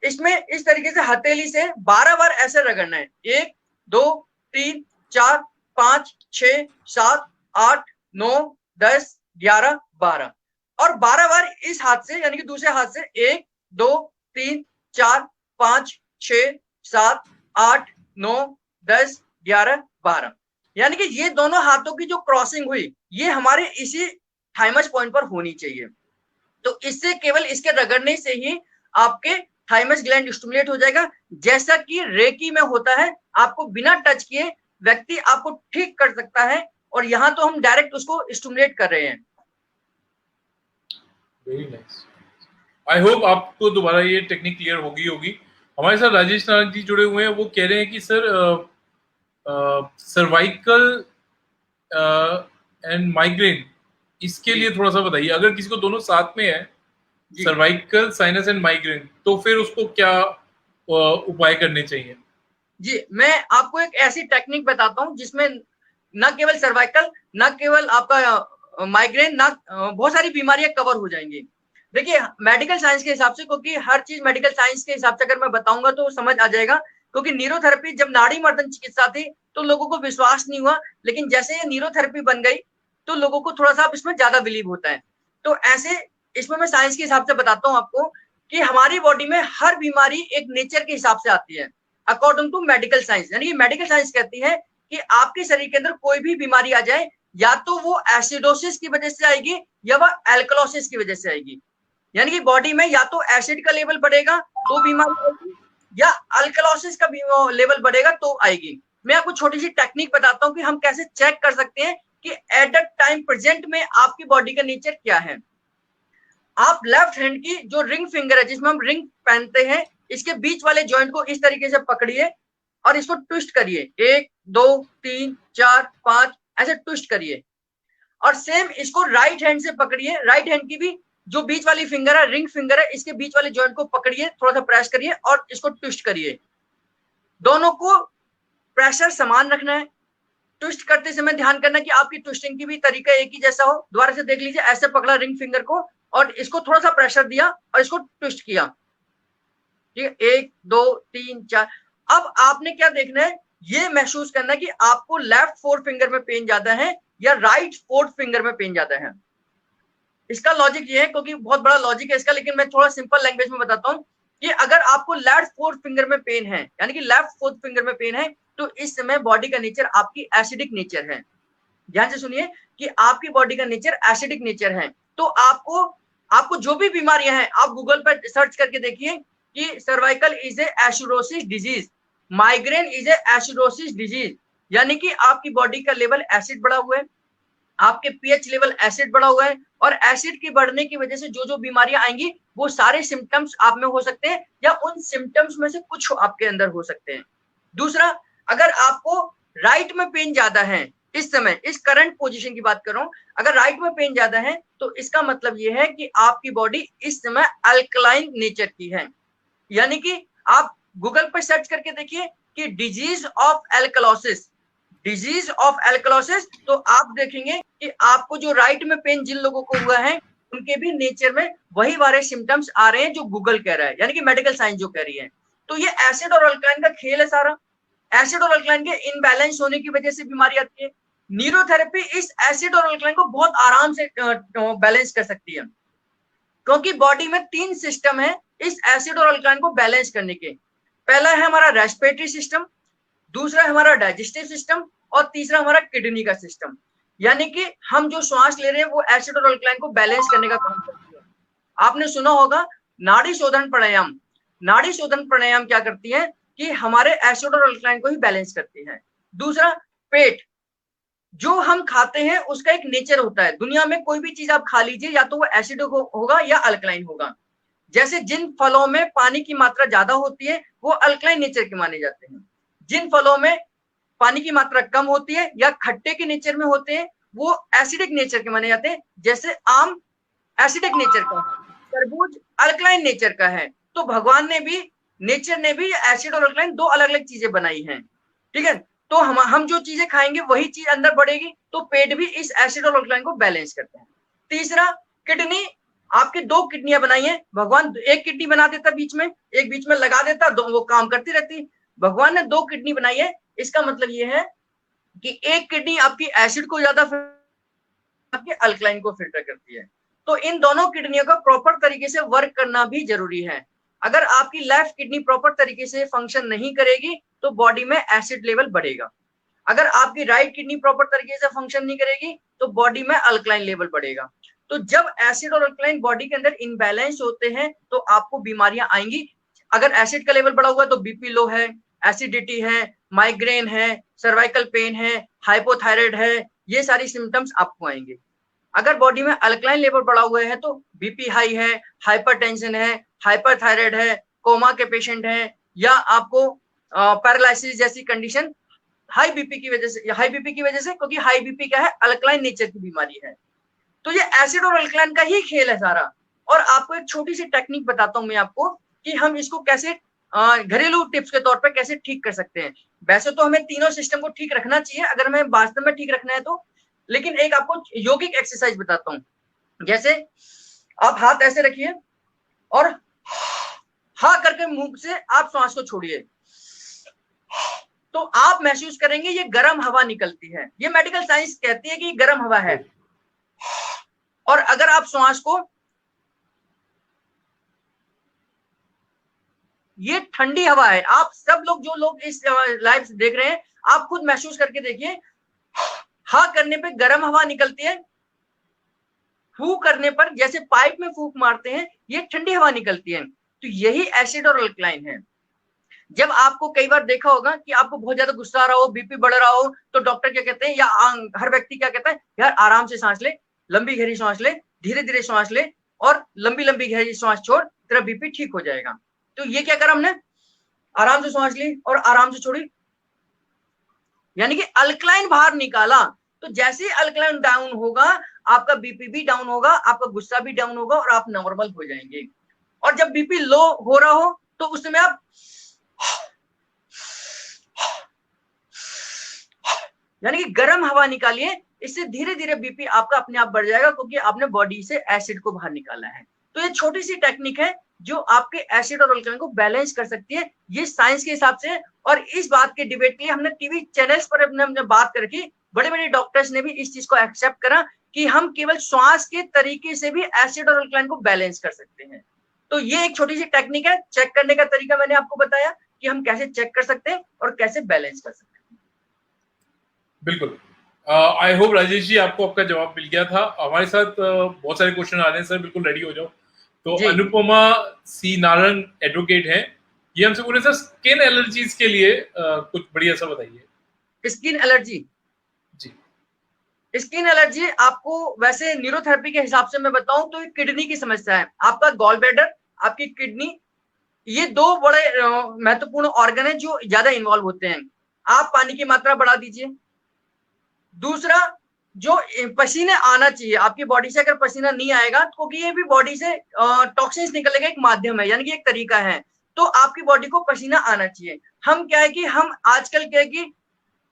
इसमें इस तरीके से हथेली से 12 बार ऐसे रगड़ना है, 1 2 3 4 5 6 7 8 9 10 11 12, और 12 बार इस हाथ से यानी कि दूसरे हाथ से 1 2 3 4 5 6 7 8 9 10 11 12, यानी कि ये दोनों हाथों की जो क्रॉसिंग हुई ये हमारे इसी थाइमस पॉइंट पर होनी चाहिए। तो इससे केवल इसके रगड़ने से ही आपके थाइमस ग्लैंड स्टिमुलेट हो जाएगा, जैसा कि रेकी में होता है। आपको बिना टच किए व्यक्ति आपको ठीक कर सकता है, और यहां तो हम डायरेक्ट उसको स्टिमुलेट कर रहे हैं। Very nice. आई होप आपको दोबारा ये टेक्निक क्लियर होगी। हमारे साथ राजेश नारायण जी जुड़े हुए हैं, वो कह रहे हैं कि सर सर्वाइकल एंड माइग्रेन, इसके लिए थोड़ा सा बताइए। अगर किसी को दोनों साथ में है, सर्वाइकल, साइनस एंड माइग्रेन, तो फिर उसको क्या उपाय करने चाहिए? जी, मैं आपको एक ऐसी टेक्निक बताता हूं जिसमें न केवल सर्वाइकल, न केवल आपका माइग्रेन, ना बहुत सारी बीमारियां कवर हो जाएंगी। देखिए, मेडिकल साइंस के हिसाब से, क्योंकि हर चीज मेडिकल साइंस के हिसाब से अगर मैं बताऊंगा तो समझ आ जाएगा, क्योंकि न्यूरोथेरेपी जब नाड़ी मर्दन चिकित्सा थी तो लोगों को विश्वास नहीं हुआ, लेकिन जैसे ये न्यूरोथेरेपी बन गई तो लोगों को थोड़ा सा इसमें ज्यादा बिलीव होता है। तो ऐसे इसमें मैं साइंस के हिसाब से बताता हूँ आपको कि हमारी बॉडी में हर बीमारी एक नेचर के हिसाब से आती है, अकॉर्डिंग टू मेडिकल साइंस। यानी कि मेडिकल साइंस कहती है कि आपके शरीर के अंदर कोई भी बीमारी आ जाए, या तो वो एसिडोसिस की वजह से आएगी या वह एल्कलोसिस की वजह से आएगी। यानी कि बॉडी में या तो एसिड का लेवल बढ़ेगा तो बीमारी आएगी, या अल्कलोसिस का लेवल बढ़ेगा तो आएगी। मैं आपको छोटी सी टेक्निक बताता हूँ कि हम कैसे चेक कर सकते हैं कि एट द टाइम प्रेजेंट में आपकी बॉडी का नेचर क्या है। आप लेफ्ट हैंड की जो रिंग फिंगर है, जिसमें हम रिंग पहनते हैं, इसके बीच वाले जॉइंट को इस तरीके से पकड़िए और इसको ट्विस्ट करिए, 1 2 3 4 5 ऐसे ट्विस्ट करिए। और सेम इसको राइट हैंड से पकड़िए, राइट हैंड की भी जो बीच वाली फिंगर है, रिंग फिंगर है, इसके बीच वाले जॉइंट को पकड़िए, थोड़ा सा प्रेस करिए और इसको ट्विस्ट करिए। दोनों को प्रेशर समान रखना है। ट्विस्ट करते समय ध्यान करना कि आपकी ट्विस्टिंग की भी तरीका एक ही जैसा हो। दोबारा से देख लीजिए, ऐसे पकड़ा रिंग फिंगर को और इसको थोड़ा सा प्रेशर दिया और इसको ट्विस्ट किया, ठीक है, 1 2 3 4। अब आपने क्या देखना है, ये महसूस करना है कि आपको लेफ्ट फोर फिंगर में पेन ज्यादा है या राइट फोर्थ फिंगर में पेन ज्यादा है। इसका लॉजिक ये है, क्योंकि बहुत बड़ा लॉजिक है इसका, लेकिन मैं थोड़ा सिंपल लैंग्वेज में बताता हूँ कि अगर आपको लेफ्ट फोर्थ फिंगर में पेन है, यानी कि लेफ्ट फोर्थ फिंगर में पेन है, तो इस समय बॉडी का नेचर आपकी एसिडिक नेचर है। ध्यान से सुनिए कि आपकी बॉडी का नेचर एसिडिक नेचर है। तो आपको जो भी बीमारियां हैं, आप गूगल पर सर्च करके देखिए कि cervical is a acidosis disease, migraine is a acidosis disease, यानी कि आपकी बॉडी का लेवल एसिड बढ़ा हुआ है, आपके पीएच लेवल एसिड बढ़ा हुआ है, और एसिड के बढ़ने की वजह से जो जो बीमारियां आएंगी वो सारे सिम्टम्स आप में हो सकते हैं, या उन सिम्टम्स में से कुछ आपके अंदर हो सकते हैं। दूसरा, अगर आपको राइट में पेन ज्यादा है, इस समय इस करंट पोजीशन की बात कर रहा हूं, अगर राइट में पेन ज्यादा है तो इसका मतलब यह है कि आपकी बॉडी इस समय अल्कलाइन नेचर की है। यानी कि आप गूगल पर सर्च करके देखिए कि disease of alkalosis, disease of alkalosis, तो आप देखेंगे कि आपको जो राइट में पेन जिन लोगों को हुआ है उनके भी नेचर में वही वाले सिम्टम्स आ रहे हैं जो गूगल कह रहा है, यानी कि मेडिकल साइंस जो कह रही है। तो ये एसिड और अल्कलाइन का खेल है सारा। एसिड और अल्कलाइन के इनबैलेंस होने की वजह से बीमारी आती है। न्यूरोथेरेपी इस एसिड और अल्कलाइन को बहुत आराम से बैलेंस कर सकती है, क्योंकि बॉडी में 3 सिस्टम है इस एसिड और अल्कलाइन को बैलेंस करने के। पहला है हमारा रेस्पिरेटरी सिस्टम, दूसरा है हमारा डाइजेस्टिव सिस्टम, और तीसरा हमारा किडनी का सिस्टम। यानी कि हम जो श्वास ले रहे हैं वो एसिड और अल्कलाइन को बैलेंस करने का काम करती है। आपने सुना होगा नाड़ी शोधन प्राणायाम। नाड़ी शोधन प्राणायाम क्या करती है कि हमारे एसिड और अल्कलाइन को ही बैलेंस करती है। दूसरा, पेट, जो हम खाते हैं उसका एक नेचर होता है। दुनिया में कोई भी चीज आप खा लीजिए, या तो वो एसिड होगा या अल्कलाइन होगा। जैसे जिन फलों में पानी की मात्रा ज्यादा होती है वो अल्कलाइन नेचर के माने जाते हैं, जिन फलों में पानी की मात्रा कम होती है या खट्टे के नेचर में होते हैं वो एसिडिक नेचर के माने जाते हैं। जैसे आम एसिडिक नेचर का है, तरबूज अल्कलाइन नेचर का है। तो भगवान ने भी, नेचर ने भी एसिड और अल्कलाइन 2 अलग अलग चीजें बनाई हैं, ठीक है। तो हम जो चीजें खाएंगे वही चीज अंदर बढ़ेगी। तो पेट भी इस एसिड और अल्कलाइन को बैलेंस करते हैं। तीसरा, किडनी, आपके 2 किडनियां बनाई हैं भगवान। एक किडनी बना देता बीच में, एक बीच में लगा देता, वो काम करती रहती। भगवान ने 2 किडनी बनाई है। इसका मतलब ये है कि एक किडनी आपकी एसिड को ज्यादा, आपके अल्कलाइन को फिल्टर करती है। तो इन दोनों किडनियों का प्रॉपर तरीके से वर्क करना भी जरूरी है। अगर आपकी लेफ्ट किडनी प्रॉपर तरीके से फंक्शन नहीं करेगी तो बॉडी में एसिड लेवल बढ़ेगा। अगर आपकी राइट किडनी प्रॉपर तरीके से फंक्शन नहीं करेगी तो बॉडी में अल्कलाइन लेवल बढ़ेगा। तो जब एसिड और अल्कलाइन बॉडी के अंदर इनबैलेंस होते हैं तो आपको बीमारियां आएंगी। अगर एसिड का लेवल बढ़ा हुआ है तो बीपी लो है, एसिडिटी है, माइग्रेन है, सर्वाइकल पेन है, हाइपोथायराइड है, ये सारी सिम्टम्स आपको आएंगे। अगर बॉडी में अल्कलाइन लेवल बढ़ा हुआ है तो बीपी हाई है, हाइपरटेंशन है, हाइपरथायराइड है, कोमा के पेशेंट है, या आपको पैरालिसिस जैसी कंडीशन हाई बीपी की वजह से, क्योंकि हाई बीपी क्या है, अल्कलाइन नेचर की बीमारी है। तो ये एसिड और अल्कलाइन का ही खेल है सारा। और आपको एक छोटी सी टेक्निक बताता हूं मैं आपको कि हम इसको कैसे घरेलू टिप्स के तौर पे कैसे ठीक कर सकते हैं। वैसे तो हमें तीनों सिस्टम को ठीक रखना चाहिए अगर हमें वास्तव में ठीक रखना है तो, लेकिन एक आपको योगिक एक्सरसाइज बताता हूं। जैसे आप हाथ ऐसे रखिए और हा करके मुंह से आप श्वास को छोड़िए, तो आप महसूस करेंगे ये गर्म हवा निकलती है। ये मेडिकल साइंस कहती है कि गर्म हवा है। और अगर आप श्वास को, ये ठंडी हवा है। आप सब लोग, जो लोग इस लाइव देख रहे हैं, आप खुद महसूस करके देखिए, हा करने पे गर्म हवा निकलती है, फू करने पर जैसे पाइप में फूंक मारते हैं ये ठंडी हवा निकलती है। तो यही एसिड और अल्कलाइन है। जब आपको कई बार देखा होगा कि आपको बहुत ज्यादा गुस्सा आ रहा हो, बीपी बढ़ रहा हो, तो डॉक्टर क्या कहते हैं, या हर व्यक्ति क्या कहता है, यार आराम से सांस ले, लंबी गहरी सांस ले, धीरे धीरे सांस ले और लंबी लंबी गहरी सांस छोड़, तेरा बीपी ठीक हो जाएगा। तो ये क्या करा हमने, आराम से सांस ली और आराम से छोड़ी, यानी कि अल्कलाइन बाहर निकाला। तो जैसे ही अल्कलाइन डाउन होगा, आपका बीपी भी डाउन होगा, आपका गुस्सा भी डाउन होगा और आप नॉर्मल हो जाएंगे। और जब बीपी लो हो रहा हो तो उस समय आप यानी कि गर्म हवा निकालिए, इससे धीरे धीरे बीपी आपका अपने आप बढ़ जाएगा, क्योंकि आपने बॉडी से एसिड को बाहर निकाला है। तो ये छोटी सी टेक्निक है जो आपके एसिड और अल्कलाइन को बैलेंस कर सकती है, ये साइंस के हिसाब से। और इस बात के डिबेट के लिए हमने टीवी चैनल्स पर हमने बात करके बड़े बड़े डॉक्टर्स ने भी इस चीज को एक्सेप्ट करा कि हम केवल श्वास के तरीके से भी एसिड और अल्कलाइन को बैलेंस कर सकते हैं। तो ये एक छोटी सी टेक्निक है, चेक करने का तरीका मैंने आपको बताया कि हम कैसे चेक कर सकते हैं और कैसे बैलेंस कर सकते हैं। बिल्कुल, आई होप राजेश जी आपको आपका जवाब मिल गया था। हमारे साथ बहुत सारे क्वेश्चन आ रहे हैं सर, बिल्कुल रेडी हो जाओ। तो अनुपमा सी नारंग एडवोकेट हैं, ये हमसे बोले सर स्किन एलर्जीज के लिए कुछ बढ़िया सा बताइए। स्किन एलर्जी, जी स्किन एलर्जी आपको वैसे न्यूरोथेरेपी के हिसाब से मैं बताऊं तो किडनी की समस्या है। आपका गॉल ब्लैडर, आपकी किडनी, ये दो बड़े महत्वपूर्ण ऑर्गन है जो ज्यादा इन्वॉल्व होते हैं। आप पानी की मात्रा बढ़ा दीजिए। दूसरा, जो पसीने आना चाहिए आपकी बॉडी से, अगर पसीना नहीं आएगा तो ये भी बॉडी से टॉक्सिन्स निकलने का एक माध्यम है, यानी कि एक तरीका है। तो आपकी बॉडी को पसीना आना चाहिए। हम क्या है कि हम आजकल क्या है कि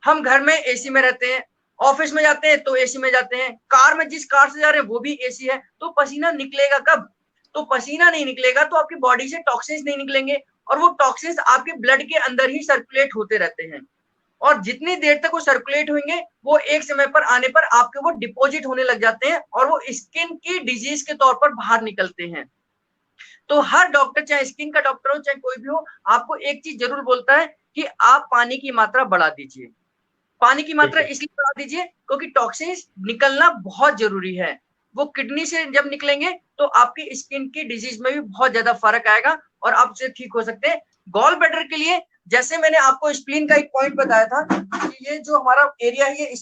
हम घर में एसी में रहते हैं, ऑफिस में जाते हैं तो एसी में जाते हैं, कार में जिस कार से जा रहे हैं वो भी एसी है, तो पसीना निकलेगा कब? तो पसीना नहीं निकलेगा तो आपकी बॉडी से टॉक्सिन्स नहीं निकलेंगे, और वो टॉक्सिन्स आपके ब्लड के अंदर ही सर्कुलेट होते रहते हैं। और जितनी देर तक वो सर्कुलेट होंगे, वो एक समय पर आने पर आपके वो डिपॉजिट होने लग जाते हैं और वो स्किन की डिजीज के तौर पर बाहर निकलते हैं। तो हर डॉक्टर, चाहे स्किन का डॉक्टर हो चाहे कोई भी हो, आपको एक चीज जरूर बोलता है कि आप पानी की मात्रा बढ़ा दीजिए। पानी की मात्रा इसलिए बढ़ा दीजिए क्योंकि टॉक्सिन्स निकलना बहुत जरूरी है। वो किडनी से जब निकलेंगे तो आपकी स्किन की डिजीज में भी बहुत ज्यादा फर्क आएगा और आप उससे ठीक हो सकते हैं। गॉल ब्लैडर के लिए जैसे मैंने आपको स्प्लीन का एक पॉइंट बताया था कि ये जो हमारा एरिया है, ये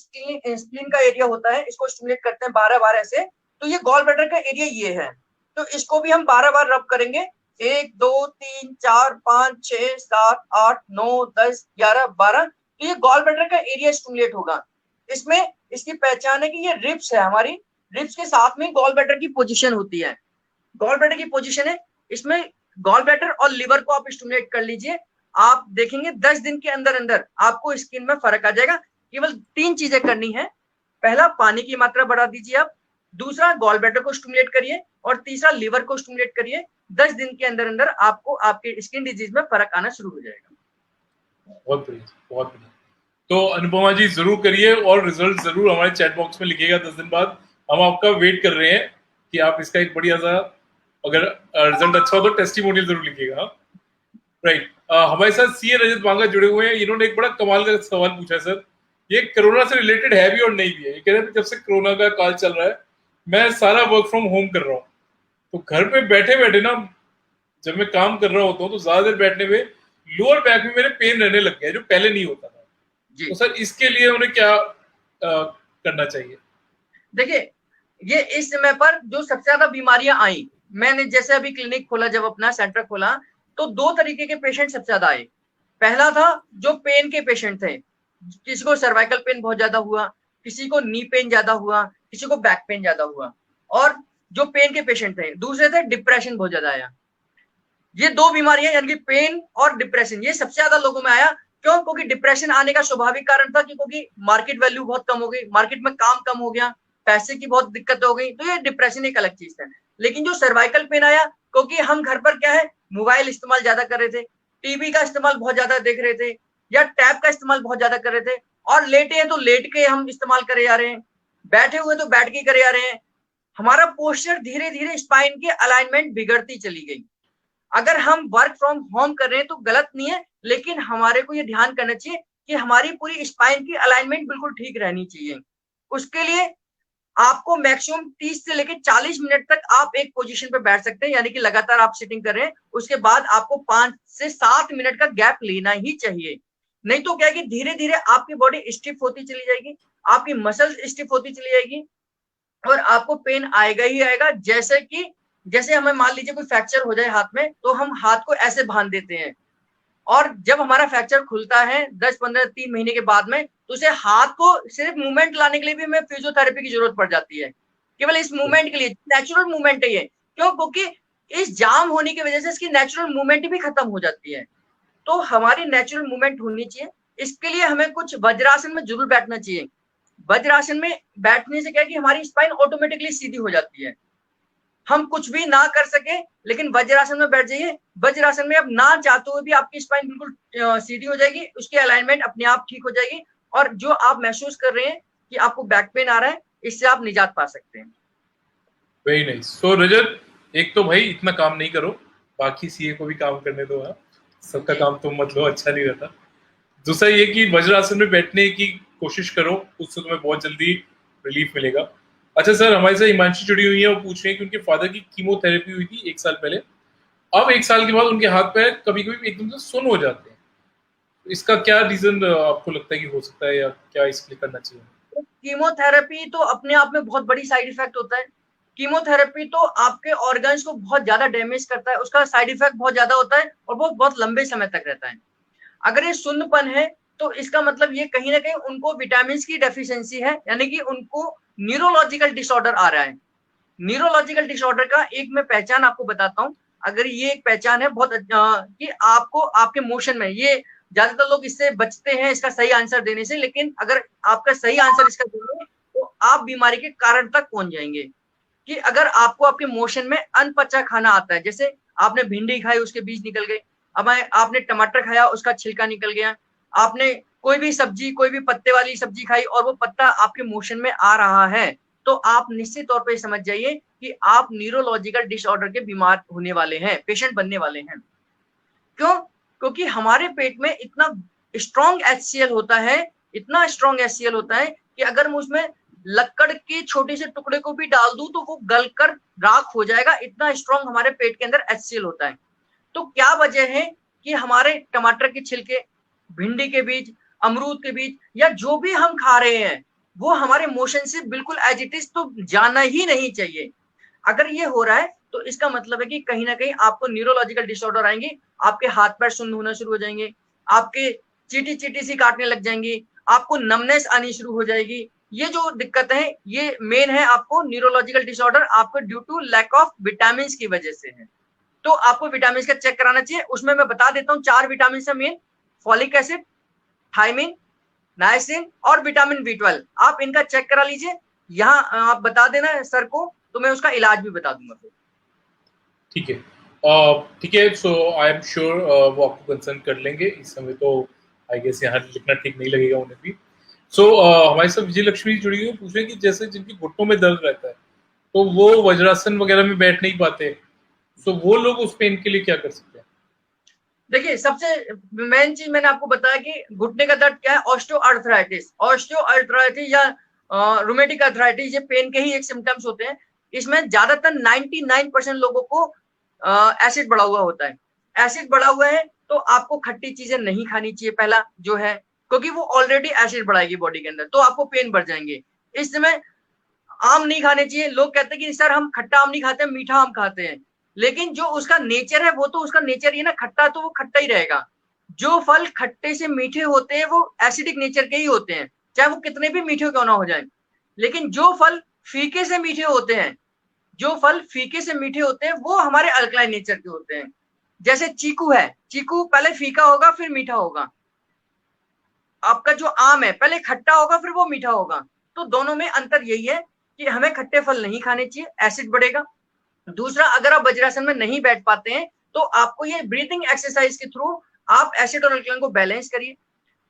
स्प्लीन का एरिया होता है, इसको स्टिमुलेट करते हैं 12 बार ऐसे। तो ये गॉल ब्लैडर का एरिया ये है, तो इसको भी हम 12 बार रब करेंगे। 1 2 3 4 5 6 7 8 9 10 11 12। तो ये गॉल ब्लैडर का एरिया स्टिमुलेट होगा। इसमें इसकी पहचान है कि ये रिब्स है, हमारी रिब्स के साथ में गॉल ब्लैडर की पोजीशन होती है। गॉल ब्लैडर की पोजीशन है, इसमें गॉल ब्लैडर और लिवर को आप स्टिमुलेट कर लीजिए। आप देखेंगे 10 दिन के अंदर अंदर आपको स्किन में फर्क आ जाएगा। केवल 3 चीजें करनी है। पहला, पानी की मात्रा बढ़ा दीजिए आप। दूसरा, गॉल ब्लैडर को स्टिमुलेट करिए। और तीसरा, लिवर को स्टिमुलेट करिए। 10 दिन के अंदर अंदर आपको आपके स्किन डिजीज में फर्क आना शुरू हो जाएगा। बहुत बढ़िया, बहुत बढ़िया। तो अनुपमा जी जरूर करिए और रिजल्ट जरूर हमारे चैट बॉक्स में लिखिएगा 10 दिन बाद। हम आपका वेट कर रहे हैं कि आप इसका एक बढ़िया सा, अगर रिजल्ट अच्छा हो तो टेस्टिमोनियल जरूर लिखिएगा। राइट, हमारे साथ सीए रजत बांगा जुड़े हुए हैं। इन्होंने एक बड़ा कमाल का सवाल पूछा है सर, ये कोरोना से रिलेटेड है भी और नहीं भी है। ये कह रहे हैं जब से कोरोना का काल चल रहा है मैं सारा वर्क फ्रॉम होम कर रहा हूँ, तो घर पे बैठे बैठे ना जब मैं काम कर रहा होता हूँ तो ज्यादा देर बैठने में लोअर बैक में मेरे पेन रहने लग गया, जो पहले नहीं होता था। तो सर इसके लिए उन्हें क्या करना चाहिए? देखिए, ये इस समय पर जो सबसे ज्यादा बीमारियां आई, मैंने जैसे अभी क्लिनिक खोला, जब अपना सेंटर खोला तो 2 तरीके के पेशेंट सबसे ज्यादा आए। पहला था जो पेन के पेशेंट थे, किसी को सर्वाइकल पेन बहुत ज्यादा हुआ, किसी को नी पेन ज्यादा हुआ, किसी को बैक पेन ज्यादा हुआ, और जो पेन के पेशेंट थे। दूसरे थे डिप्रेशन बहुत ज्यादा आया। ये 2 बीमारियां यानी कि पेन और डिप्रेशन, ये सबसे ज्यादा लोगों में आया। क्यों? क्योंकि डिप्रेशन आने का स्वाभाविक कारण था क्योंकि मार्केट वैल्यू बहुत कम हो गई, मार्केट में काम कम हो गया, पैसे की बहुत दिक्कत हो गई, तो ये डिप्रेशन एक अलग चीज है। लेकिन जो सर्वाइकल पेन आया, क्योंकि हम घर पर क्या है, मोबाइल इस्तेमाल ज्यादा कर रहे थे, टीवी का इस्तेमाल बहुत ज्यादा देख रहे थे, या टैब का इस्तेमाल बहुत ज्यादा कर रहे थे, और लेटे हैं तो लेट के हम इस्तेमाल करे जा रहे हैं, बैठे हुए तो बैठ के करे जा रहे हैं। हमारा पोस्चर धीरे धीरे स्पाइन की अलाइनमेंट बिगड़ती चली गई। अगर हम वर्क फ्रॉम होम कर रहे हैं तो गलत नहीं है, लेकिन हमारे को ये ध्यान करना चाहिए कि हमारी पूरी स्पाइन की अलाइनमेंट बिल्कुल ठीक रहनी चाहिए। उसके लिए आपको मैक्सिमम 30 से लेकर 40 मिनट तक आप एक पोजीशन पे बैठ सकते हैं, यानी कि लगातार आप सिटिंग कर रहे हैं। उसके बाद आपको 5 से 7 मिनट का गैप लेना ही चाहिए। नहीं तो क्या है कि धीरे धीरे आपकी बॉडी स्टिफ होती चली जाएगी, आपकी मसल्स स्टिफ होती चली जाएगी और आपको पेन आएगा ही आएगा। जैसे कि जैसे हमें मान लीजिए कोई फ्रैक्चर हो जाए हाथ में, तो हम हाथ को ऐसे बांध देते हैं, और जब हमारा फ्रैक्चर खुलता है 10-15 3 महीने के बाद में, तो उसे हाथ को सिर्फ मूवमेंट लाने के लिए भी हमें फिजियोथेरेपी की जरूरत पड़ जाती है, केवल इस मूवमेंट के लिए। नेचुरल मूवमेंट है ये, क्यों? क्योंकि इस जाम होने की वजह से इसकी नेचुरल मूवमेंट भी खत्म हो जाती है। तो हमारी नेचुरल मूवमेंट होनी चाहिए, इसके लिए हमें कुछ वज्रासन में जरूर बैठना चाहिए। वज्रासन में बैठने से क्या है कि हमारी स्पाइन ऑटोमेटिकली सीधी हो जाती है। हम कुछ भी ना कर सके, लेकिन वज्रासन में बैठ जाइए, वज्रासन में अब ना चाहते हुए भी आपकी स्पाइन बिल्कुल सीधी हो जाएगी, उसकी अलाइनमेंट अपने आप ठीक हो जाएगी, और जो आप महसूस कर रहे हैं कि आपको बैक पेन आ रहा है, इससे आप निजात पा सकते हैं। Very nice. सो रजत, एक तो भाई इतना काम नहीं करो, बाकी सीए को भी काम करने दो। हाँ, सबका काम तुम मत लो, अच्छा नहीं रहता। दूसरा ये कि वज्रासन में बैठने की कोशिश करो, उससे तुम्हें बहुत जल्दी रिलीफ मिलेगा। अच्छा सर, हमारे साथ हिमांशी जुड़ी हुई है, वो पूछ रहे हैं कि उनके फादर की कीमोथेरेपी हुई थी 1 साल पहले, अब 1 साल के बाद उनके हाथ पैर कभी कभी एकदम से सुन्न हो जाते हैं। इसका क्या रीजन आपको लगता है कि हो सकता है, या क्या इसके लिए करना चाहिए? कीमोथेरेपी तो अपने आप में बहुत बड़ी साइड इफेक्ट होता है। कीमोथेरेपी तो आपके ऑर्गन्स को बहुत ज्यादा डैमेज करता है, उसका साइड इफेक्ट बहुत ज्यादा होता है, और वो बहुत लंबे समय तक रहता है। अगर ये सुन्नपन है, तो इसका मतलब ये कहीं ना कहीं उनको विटामिन की डेफिशिएंसी है, यानी कि उनको न्यूरोलॉजिकल डिसऑर्डर आ रहा है। न्यूरोलॉजिकल डिसऑर्डर का एक मैं पहचान आपको बताता हूँ। अगर ये एक पहचान है बहुत कि आपको आपके मोशन में, ये ज्यादातर लोग इससे बचते हैं इसका सही आंसर देने से, लेकिन अगर आपका सही आंसर इसका दोगे तो आप बीमारी के कारण तक पहुंच जाएंगे। कि अगर आपको आपके मोशन में अनपचा खाना आता है, जैसे आपने भिंडी खाई उसके बीज निकल गए, अब आपने टमाटर खाया उसका छिलका निकल गया, आपने कोई भी सब्जी, कोई भी पत्ते वाली सब्जी खाई और वो पत्ता आपके मोशन में आ रहा है, तो आप निश्चित तौर पर समझ जाइए कि आप न्यूरोलॉजिकल डिसऑर्डर के बीमार होने वाले हैं, पेशेंट बनने वाले हैं। क्यों? क्योंकि हमारे पेट में इतना स्ट्रॉन्ग HCl होता है, इतना स्ट्रॉन्ग HCl होता है कि अगर मैं उसमें लक्कड़ के छोटे से टुकड़े को भी डाल दूं तो वो गलकर राख हो जाएगा, इतना स्ट्रॉन्ग हमारे पेट के अंदर HCl होता है। तो क्या वजह है कि हमारे टमाटर के छिलके, भिंडी के बीज, अमरूद के बीज, या जो भी हम खा रहे हैं, वो हमारे मोशन से बिल्कुल एज इट इज तो जाना ही नहीं चाहिए। अगर ये हो रहा है तो इसका मतलब है कि कहीं ना कहीं आपको न्यूरोलॉजिकल डिसऑर्डर आएंगे, आपके हाथ पैर सुन्न होना शुरू हो जाएंगे, आपके चीटी चीटी सी काटने लग जाएंगी, आपको नमनेस आनी शुरू हो जाएगी। ये जो दिक्कत है ये मेन है आपको न्यूरोलॉजिकल डिसऑर्डर आपको due to lack of vitamin की वजह से है। तो आपको विटामिन का चेक कराना चाहिए। उसमें मैं बता देता हूँ 4 विटामिन है main: folic acid, thiamine, niacin और विटामिन B12। आप इनका चेक करा लीजिए, यहाँ आप बता देना सर को, तो मैं उसका इलाज भी बता दूंगा फिर। ठीक है, ठीक है। सो आई एम श्योर वो आपको कंसर्न कर लेंगे। इस समय तो आई गेस यहाँ लिखना ठीक नहीं लगेगा उन्हें भी। सो हमारे साथ विजय लक्ष्मी जुड़ी हुई है, पूछ रहे हैं कि जैसे जिनकी घुटनों में दर्द रहता है तो वो वज्रासन वगैरह में बैठ नहीं पाते, सो वो लोग उस पेन के लिए क्या कर सकते हैं? देखिए, सबसे मेन चीज मैंने आपको बताया कि घुटने का दर्द क्या है, ऑस्टियोआर्थराइटिस। ऑस्टियोआर्थराइटिस या रूमेटिक अर्थराइटिस, ये पेन के ही एक सिम्टम्स होते हैं। इसमें ज्यादातर 99% लोगों को एसिड बढ़ा हुआ होता है। एसिड बढ़ा हुआ है तो आपको खट्टी चीजें नहीं खानी चाहिए, पहला जो है, क्योंकि वो ऑलरेडी एसिड बढ़ाएगी बॉडी के अंदर, तो आपको पेन बढ़ जाएंगे। इस समय आम नहीं खाने चाहिए। लोग कहते हैं कि सर हम खट्टा आम नहीं खाते, मीठा आम खाते हैं, लेकिन जो उसका नेचर है वो तो उसका नेचर ही ना, खट्टा तो वो खट्टा ही रहेगा। जो फल खट्टे से मीठे होते हैं वो एसिडिक नेचर के ही होते हैं, चाहे वो कितने भी मीठे क्यों ना हो जाए। लेकिन जो फल फीके से मीठे होते हैं, जो फल फीके से मीठे होते हैं वो हमारे अल्कलाइन नेचर के होते हैं। जैसे चीकू है, चीकू पहले फीका होगा फिर मीठा होगा। आपका जो आम है पहले खट्टा होगा फिर वो मीठा होगा। तो दोनों में अंतर यही है कि हमें खट्टे फल नहीं खाने चाहिए, एसिड बढ़ेगा। दूसरा, अगर आप वज्रासन में नहीं बैठ पाते हैं तो आपको ये ब्रीथिंग एक्सरसाइज के थ्रू आप एसिड और अल्कलाइन को बैलेंस करिए।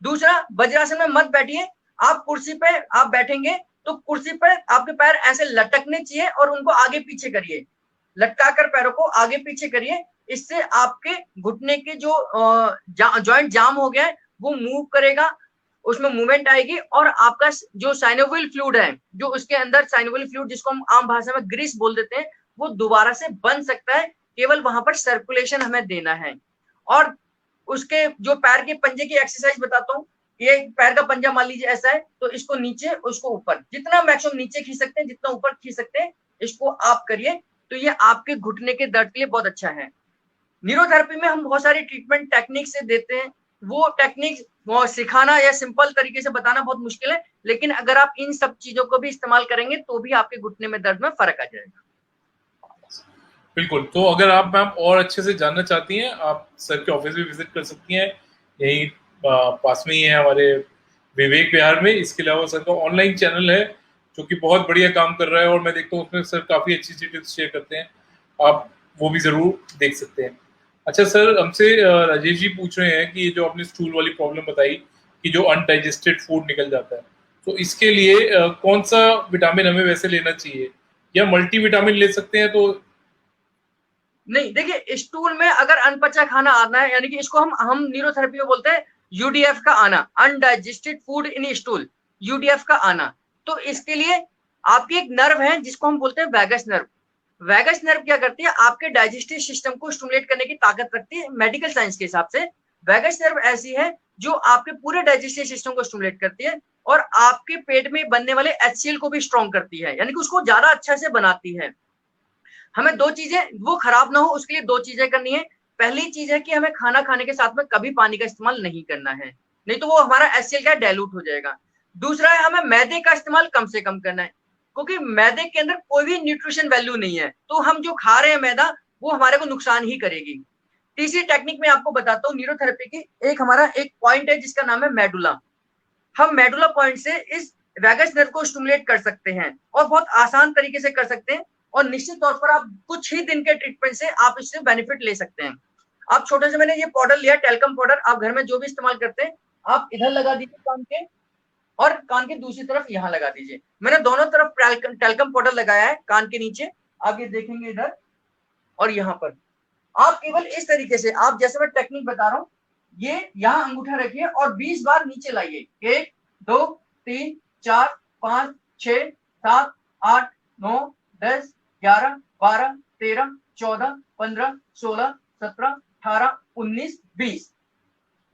दूसरा, वज्रासन में मत बैठिए। आप कुर्सी पे आप बैठेंगे तो कुर्सी पर आपके पैर ऐसे लटकने चाहिए और उनको आगे पीछे करिए, लटकाकर पैरों को आगे पीछे करिए। इससे आपके घुटने के जो जॉइंट जाम हो गया है वो मूव करेगा, उसमें मूवमेंट आएगी, और आपका जो साइनोवियल फ्लूइड है, जो उसके अंदर साइनोवियल फ्लूइड जिसको हम आम भाषा में ग्रीस बोल देते हैं, वो दोबारा से बन सकता है। केवल वहां पर सर्कुलेशन हमें देना है। और उसके जो पैर के पंजे की एक्सरसाइज बताता हूँ। ये पैर का पंजा मान लीजिए ऐसा है, तो इसको नीचे उसको ऊपर, जितना मैक्सिमम नीचे खींच सकते हैं, जितना ऊपर खींच सकते हैं, इसको आप करिए। तो ये आपके घुटने के दर्द के लिए बहुत अच्छा है। न्यूरोथेरेपी में हम बहुत सारी ट्रीटमेंट टेक्निक से देते हैं, वो टेक्निक सिखाना या सिंपल तरीके से बताना बहुत मुश्किल है, लेकिन अगर आप इन सब चीजों को भी इस्तेमाल करेंगे तो भी आपके घुटने में दर्द में फर्क आ जाएगा। बिल्कुल। तो अगर आप मैम और अच्छे से जानना चाहती हैं, आप सर के ऑफिस भी विजिट कर सकती हैं, यही पास में ही है हमारे विवेक विहार में। इसके अलावा सर का ऑनलाइन चैनल है जो कि बहुत बढ़िया काम कर रहा है, और मैं देखता हूँ उसमें सर काफ़ी अच्छी अच्छी टिप्स शेयर करते हैं, आप वो भी ज़रूर देख सकते हैं। अच्छा सर, हमसे राजेश जी पूछ रहे हैं कि ये जो आपने स्टूल वाली प्रॉब्लम बताई कि जो अनडाइजेस्टेड फूड निकल जाता है, तो इसके लिए कौन सा विटामिन हमें वैसे लेना चाहिए, या मल्टी विटामिन ले सकते हैं? तो नहीं, देखिए स्टूल में अगर अनपचा खाना आना है, यानी कि इसको हम न्यूरोथेरेपी में बोलते हैं यूडीएफ का आना, undigested food in stool, UDF का आना। तो इसके लिए आपकी एक नर्व है जिसको हम बोलते हैं वैगस नर्व। वैगस नर्व क्या करती है, आपके डाइजेस्टिव सिस्टम को स्टिमुलेट करने की ताकत रखती है। मेडिकल साइंस के हिसाब से वैगस नर्व ऐसी है जो आपके पूरे डाइजेस्टिव सिस्टम को स्टिमुलेट करती है और आपके पेट में बनने वाले एचसीएल को भी स्ट्रॉन्ग करती है, यानी कि उसको ज्यादा अच्छा से बनाती है। हमें दो चीजें, वो खराब ना हो उसके लिए दो चीजें करनी है। पहली चीज है कि हमें खाना खाने के साथ में कभी पानी का इस्तेमाल नहीं करना है, नहीं तो वो हमारा एचसीएल का डाइल्यूट हो जाएगा। दूसरा है, हमें मैदे का इस्तेमाल कम से कम करना है, क्योंकि मैदे के अंदर कोई भी न्यूट्रिशन वैल्यू नहीं है, तो हम जो खा रहे हैं मैदा वो हमारे को नुकसान ही करेगी। तीसरी टेक्निक में आपको बताता हूँ न्यूरोथेरेपी की, एक हमारा एक पॉइंट है जिसका नाम है मेडुला। हम मेडुला पॉइंट से इस वैगस नर्व को स्टिमुलेट कर सकते हैं और बहुत आसान तरीके से कर सकते हैं, और निश्चित तौर पर आप कुछ ही दिन के ट्रीटमेंट से आप इससे बेनिफिट ले सकते हैं। आप छोटे से, मैंने ये पाउडर लिया टेल्कम पाउडर, आप घर में जो भी इस्तेमाल करते हैं आप इधर लगा दीजिए कान के, और कान के दूसरी तरफ यहाँ लगा दीजिए। मैंने दोनों तरफ टेल्कम पाउडर लगाया है कान के नीचे, आप ये देखेंगे इधर और यहाँ पर। आप केवल इस तरीके से, आप जैसे मैं टेक्निक बता रहा हूँ, ये यहाँ अंगूठा रखिए और 20 बार नीचे लाइए। 1 2 3 4 5 6 7 8 9 10 11 12 13 14 15 16 17 18 19 20।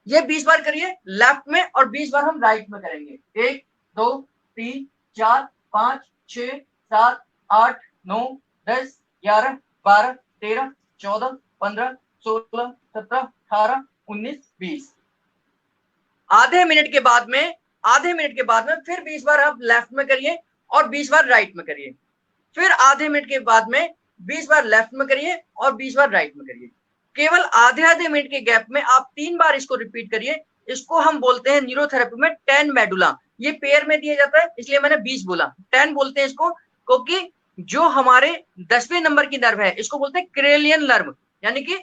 ये 20 बार करिए लेफ्ट में और 20 बार हम राइट में करेंगे। 1 2 3 4 5 6 7 8 9 10 11 12 13 14 15 16 17 18 19 20। आधे मिनट के बाद में फिर 20 बार आप लेफ्ट में करिए और 20 बार राइट में करिए। फिर आधे मिनट के बाद में 20 बार लेफ्ट में करिए और 20 बार राइट में करिए। केवल आधे मिनट के गैप में आप 3 बार इसको रिपीट करिए। इसको हम बोलते हैं न्यूरोथेरेपी में 10 मेडुला। ये पेयर में दिया जाता है इसलिए मैंने 20 बोला, 10 बोलते हैं इसको, क्योंकि जो हमारे 10वें नंबर की नर्व है इसको बोलते हैं क्रेलियन नर्व, यानी कि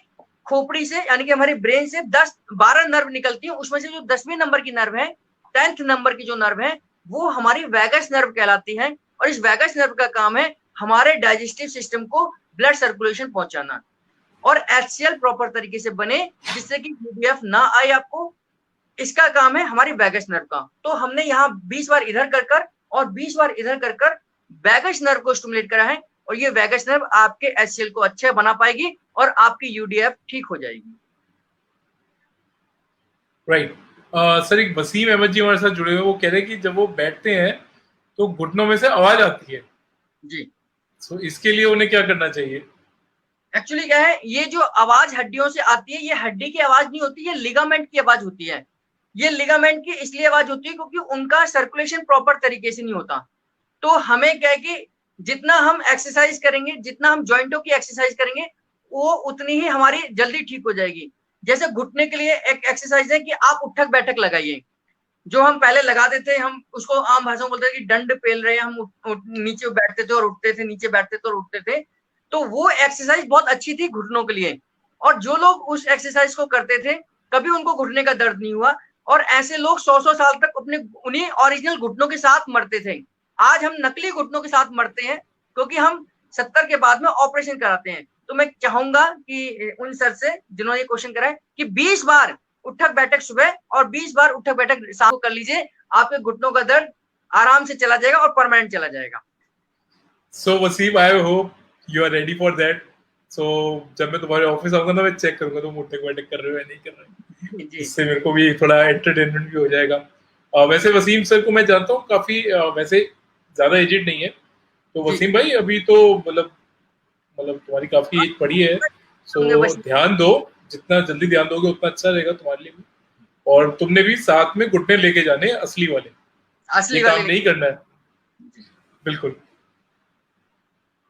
खोपड़ी से, यानी कि हमारी ब्रेन से 10-12 नर्व निकलती है, उसमें से जो 10वें नंबर की नर्व है, 10th नंबर की जो नर्व है वो हमारी वैगस नर्व कहलाती है। और इस वैगस नर्व का काम है हमारे डाइजेस्टिव सिस्टम को ब्लड सर्कुलेशन पहुंचाना और एचसीएल प्रॉपर तरीके से बने, जिससे कि यूडीएफ ना आए आपको। इसका काम है हमारी वैगस नर्व का। तो हमने यहाँ 20 बार इधर कर और 20 बार इधर कर वैगस नर्व को स्टिमुलेट करा है, और ये वैगस नर्व आपके एचसीएल को अच्छे बना पाएगी और आपकी यूडीएफ ठीक हो जाएगी। राइट। सर, एक वसीम अहमद जी हमारे साथ जुड़े हुए, वो कह रहे हैं कि जब वो बैठते हैं तो घुटनों में से आवाज आती है जी। तो इसके लिए उन्हें क्या करना चाहिए? एक्चुअली क्या है, ये जो आवाज हड्डियों से आती है, ये हड्डी की आवाज नहीं होती, ये लिगामेंट की आवाज होती है। ये लिगामेंट की इसलिए आवाज होती है क्योंकि उनका सर्कुलेशन प्रॉपर तरीके से नहीं होता। तो हमें क्या है कि जितना हम एक्सरसाइज करेंगे, जितना हम जॉइंटों की एक्सरसाइज करेंगे, वो उतनी ही हमारी जल्दी ठीक हो जाएगी। जैसे घुटने के लिए एक एक्सरसाइज है कि आप उठक बैठक लगाइए, जो हम पहले लगाते थे, हम उसको आम भाषा में बोलते हैं कि दंड पेल रहे हैं, हम नीचे बैठते थे और उठते थे, नीचे बैठते थे और उठते थे। तो वो एक्सरसाइज बहुत अच्छी थी घुटनों के लिए, और जो लोग उस एक्सरसाइज को करते थे कभी उनको घुटने का दर्द नहीं हुआ, और ऐसे लोग 100-100 साल तक अपने उन्हीं ओरिजिनल घुटनों के साथ मरते थे। आज हम नकली घुटनों के साथ मरते हैं क्योंकि हम 70 के बाद में ऑपरेशन कराते हैं। तो मैं चाहूंगा कि उन सर से जिन्होंने ये क्वेश्चन करा है कि 20 बार उठक बैठक सुबह और 20 बार उठक बैठक शाम को कर लीजिए, आपके घुटनों का दर्द आराम से चला जाएगा और परमानेंट चला जाएगा। So Wasim, I hope you are ready for that. So जब मैं तुम्हारे ऑफिस आऊंगा ना, मैं चेक करूंगा तुम उठक बैठक कर रहे हो या नहीं कर रहे। इससे मेरे को भी थोड़ा एंटरटेनमेंट भी हो जाएगा। वैसे वसीम सर को मैं जानता हूँ काफी, वैसे ज्यादा एजेड नहीं है, तो वसीम भाई अभी तो मतलब मतलब तुम्हारी काफी एज बड़ी है, होंगे सो बस। ध्यान दो, जितना जल्दी ध्यान दोगे उतना अच्छा रहेगा तुम्हारे लिए भी। और तुमने भी साथ में घुटने लेके जाने असली वाले, ये असली काम वाले। नहीं करना है। बिल्कुल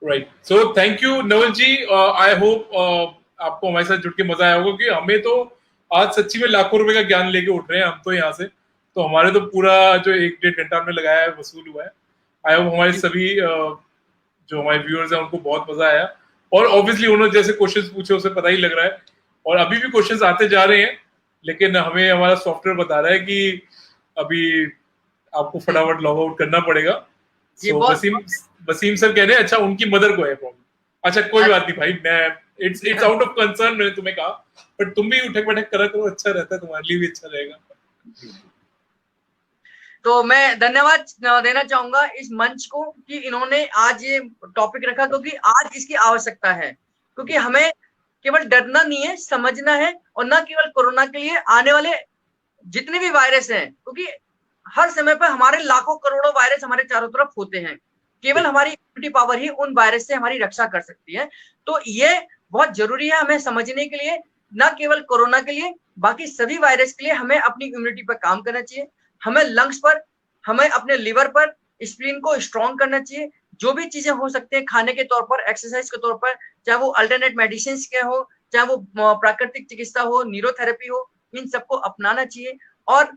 right. So thank you Naval ji, I hope आपको हमारे साथ जुड़ के मजा आया होगा, क्योंकि हमें तो आज सच्ची में लाखों रुपए का ज्ञान लेके उठ रहे हैं हम तो यहाँ से, तो हमारे तो पूरा जो 1-1.5 घंटा हमने लगाया है वसूल हुआ है। आई होप हमारे सभी जो हमारे व्यूअर्स हैं उनको बहुत मजा आया, और ऑब्वियसली उन्होंने जैसे क्वेश्चंस पूछे उसे पता ही लग रहा है, और अभी भी क्वेश्चंस आते जा रहे हैं, लेकिन हमें हमारा सॉफ्टवेयर बता रहा है कि अभी आपको फटाफट लॉग आउट करना पड़ेगा। ये सो बहुत वसीम सर कह रहे हैं अच्छा उनकी मदर को है प्रॉब्लम। अच्छा कोई बात नहीं भाई, मैं इट्स आउट ऑफ कंसर्न, मैंने तुम्हें कहा, बट तुम भी उठक बैठक करा करो, अच्छा रहता है, तुम्हारे लिए भी अच्छा रहेगा। तो मैं धन्यवाद देना चाहूंगा इस मंच को कि इन्होंने आज ये टॉपिक रखा, क्योंकि आज इसकी आवश्यकता है। क्योंकि हमें केवल डरना नहीं है, समझना है, और न केवल कोरोना के लिए, आने वाले जितने भी वायरस हैं, क्योंकि हर समय पर हमारे लाखों करोड़ों वायरस हमारे चारों तरफ होते हैं, केवल हमारी इम्यूनिटी पावर ही उन वायरस से हमारी रक्षा कर सकती है। तो ये बहुत जरूरी है हमें समझने के लिए, न केवल कोरोना के लिए, बाकी सभी वायरस के लिए हमें अपनी इम्यूनिटी पर काम करना चाहिए। हमें लंग्स पर, हमें अपने लिवर पर, स्प्लीन को स्ट्रॉन्ग करना चाहिए। जो भी चीजें हो सकती है खाने के तौर पर, एक्सरसाइज के तौर पर, चाहे वो अल्टरनेट मेडिसिन के हो, चाहे वो प्राकृतिक चिकित्सा हो, न्यूरोथेरेपी हो, इन सबको अपनाना चाहिए। और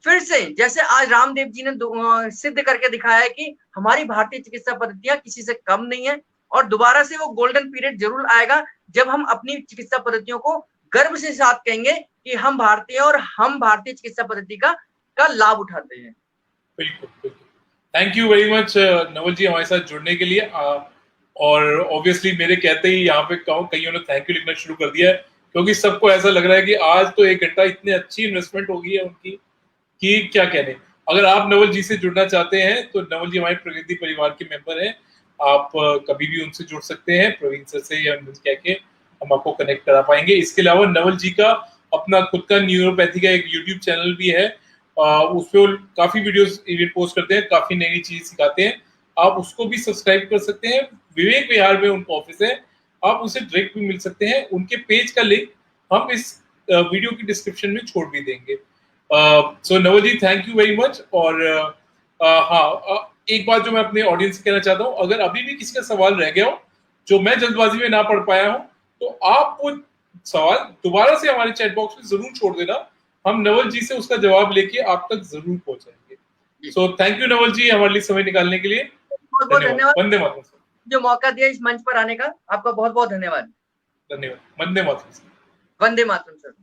फिर से जैसे आज रामदेव जी ने सिद्ध करके दिखाया है कि हमारी भारतीय चिकित्सा पद्धतियां किसी से कम नहीं है, और दोबारा से वो गोल्डन पीरियड जरूर आएगा जब हम अपनी चिकित्सा पद्धतियों को गर्व से साथ कहेंगे कि हम भारतीय, और हम भारतीय चिकित्सा पद्धति का लाभ उठाते हैं। बिल्कुल बिल्कुल, thank you very much Naval ji हमारे साथ जुड़ने के लिए। और ऑब्वियसली मेरे कहते ही यहाँ पे कईयों ने थैंक यू लिखना शुरू कर दिया है, क्योंकि सबको ऐसा लग रहा है कि आज तो 1 घंटा इतनी अच्छी इन्वेस्टमेंट हो गई है उनकी कि क्या कहने। अगर आप नवल जी से जुड़ना चाहते हैं तो नवल जी हमारे प्रगति परिवार के मेंबर हैं, आप कभी भी उनसे जुड़ सकते हैं, प्रवीण सर से या कह के हम आपको कनेक्ट करा पाएंगे। इसके अलावा नवल जी का अपना खुद का न्यूरोपैथी का एक यूट्यूब चैनल भी है, उस पे काफी वीडियोस पोस्ट करते हैं, काफी नई नई चीज सिखाते हैं, आप उसको भी सब्सक्राइब कर सकते हैं। विवेक विहार में उनका ऑफिस है, आप उसे डायरेक्ट भी मिल सकते हैं। उनके पेज का लिंक हम इस वीडियो की डिस्क्रिप्शन में छोड़ भी देंगे। सो नवल जी थैंक यू वेरी मच। और हाँ, एक बात जो मैं अपने ऑडियंस से कहना चाहता हूँ, अगर अभी भी किसी का सवाल रह गया हो जो मैं जल्दबाजी में ना पढ़ पाया हूँ, तो आप वो सवाल दोबारा से हमारे चैट बॉक्स में जरूर छोड़ देना, हम नवल जी से उसका जवाब लेके आप तक जरूर पहुंचाएंगे। सो थैंक यू नवल जी हमारे लिए समय निकालने के लिए, बहुत बहुत धन्यवाद वंदे मातरम सर। जो मौका दिया इस मंच पर आने का, आपका बहुत बहुत धन्यवाद। धन्यवाद, वंदे मातरम सर। वंदे मातरम सर।